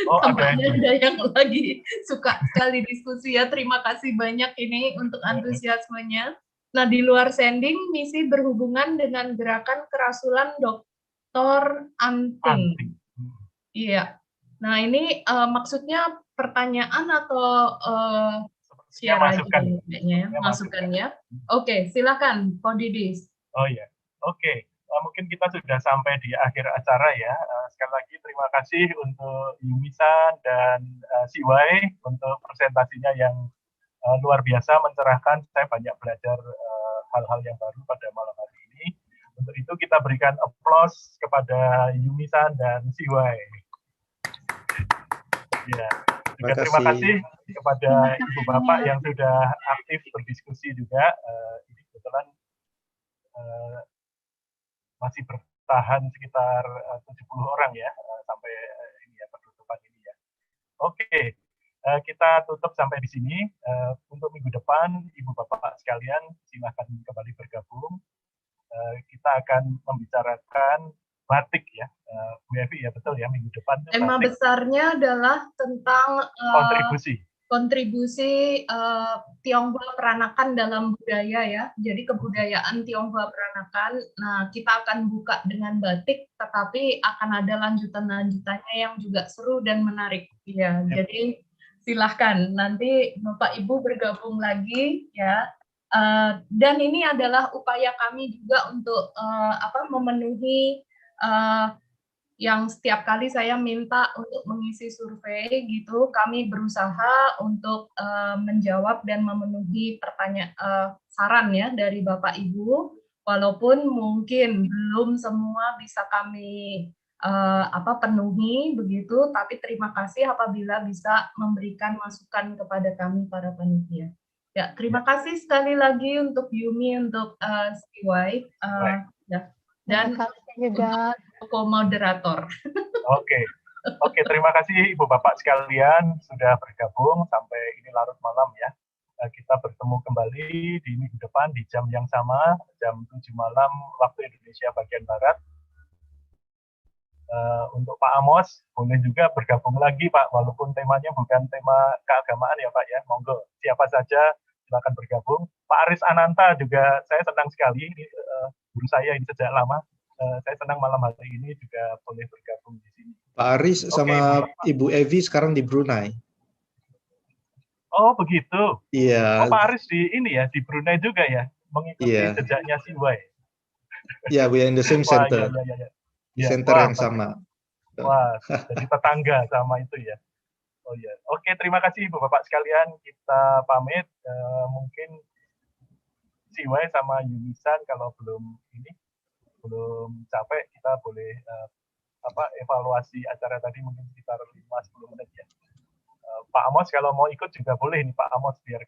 Tampaknya ada yang lagi suka sekali diskusi ya. Terima kasih banyak ini untuk antusiasmenya. Nah, di luar sending, misi berhubungan dengan gerakan kerasulan Dr. Anting. Iya. Nah, ini maksudnya pertanyaan atau masukannya. Oke, silakan, Ko Didi. Oh ya, oke. Mungkin kita sudah sampai di akhir acara ya. Sekali lagi terima kasih untuk Yumisan dan Siwai untuk presentasinya yang luar biasa, mencerahkan. Saya banyak belajar hal-hal yang baru pada malam hari ini. Untuk itu kita berikan aplaus kepada Yumisan dan Siwai. Ya, juga terima kasih kepada Ibu Bapak yang sudah aktif berdiskusi juga. Ini kebetulan masih bertahan sekitar 70 orang ya sampai ini ya penutupan ini ya. Oke, kita tutup sampai di sini. Untuk minggu depan, Ibu Bapak sekalian silakan kembali bergabung. Kita akan membicarakan batik ya, Bu Evi ya, betul ya, minggu depan. Tema besarnya adalah tentang kontribusi Tionghoa peranakan dalam budaya ya. Jadi kebudayaan Tionghoa peranakan. Nah, kita akan buka dengan batik, tetapi akan ada lanjutan-lanjutannya yang juga seru dan menarik. Ya, jadi silahkan nanti Bapak Ibu bergabung lagi ya. Dan ini adalah upaya kami juga untuk memenuhi yang setiap kali saya minta untuk mengisi survei gitu, kami berusaha untuk menjawab dan memenuhi pertanyaan saran ya dari Bapak Ibu, walaupun mungkin belum semua bisa kami penuhi begitu, tapi terima kasih apabila bisa memberikan masukan kepada kami para panitia. Ya, terima kasih sekali lagi untuk Yumi, untuk Siwai, ya. Dan juga co-moderator. Oke, terima kasih Ibu Bapak sekalian sudah bergabung sampai ini larut malam ya. Kita bertemu kembali di minggu depan di jam yang sama, jam 7 malam waktu Indonesia bagian Barat. Untuk Pak Amos, boleh juga bergabung lagi Pak, walaupun temanya bukan tema keagamaan ya Pak ya, monggo. Siapa saja silakan bergabung. Pak Aris Ananta juga saya senang sekali, ini guru saya ini sejak lama. Saya senang malam hari ini juga boleh bergabung di sini. Pak Aris sama Ibu Evi sekarang di Brunei. Oh begitu. Iya. Oh Pak Aris di ini ya, di Brunei juga ya, mengikuti jejaknya Siwai. Iya, we are in the same center. Di center yang sama. Wah, jadi tetangga sama itu ya. Oh ya. Oke, terima kasih Ibu Bapak sekalian. Kita pamit. Mungkin Siwai sama Yumisan kalau belum capek, kita boleh evaluasi acara tadi mungkin sekitar 5-10 menit ya. Pak Amos kalau mau ikut juga boleh nih Pak Amos biar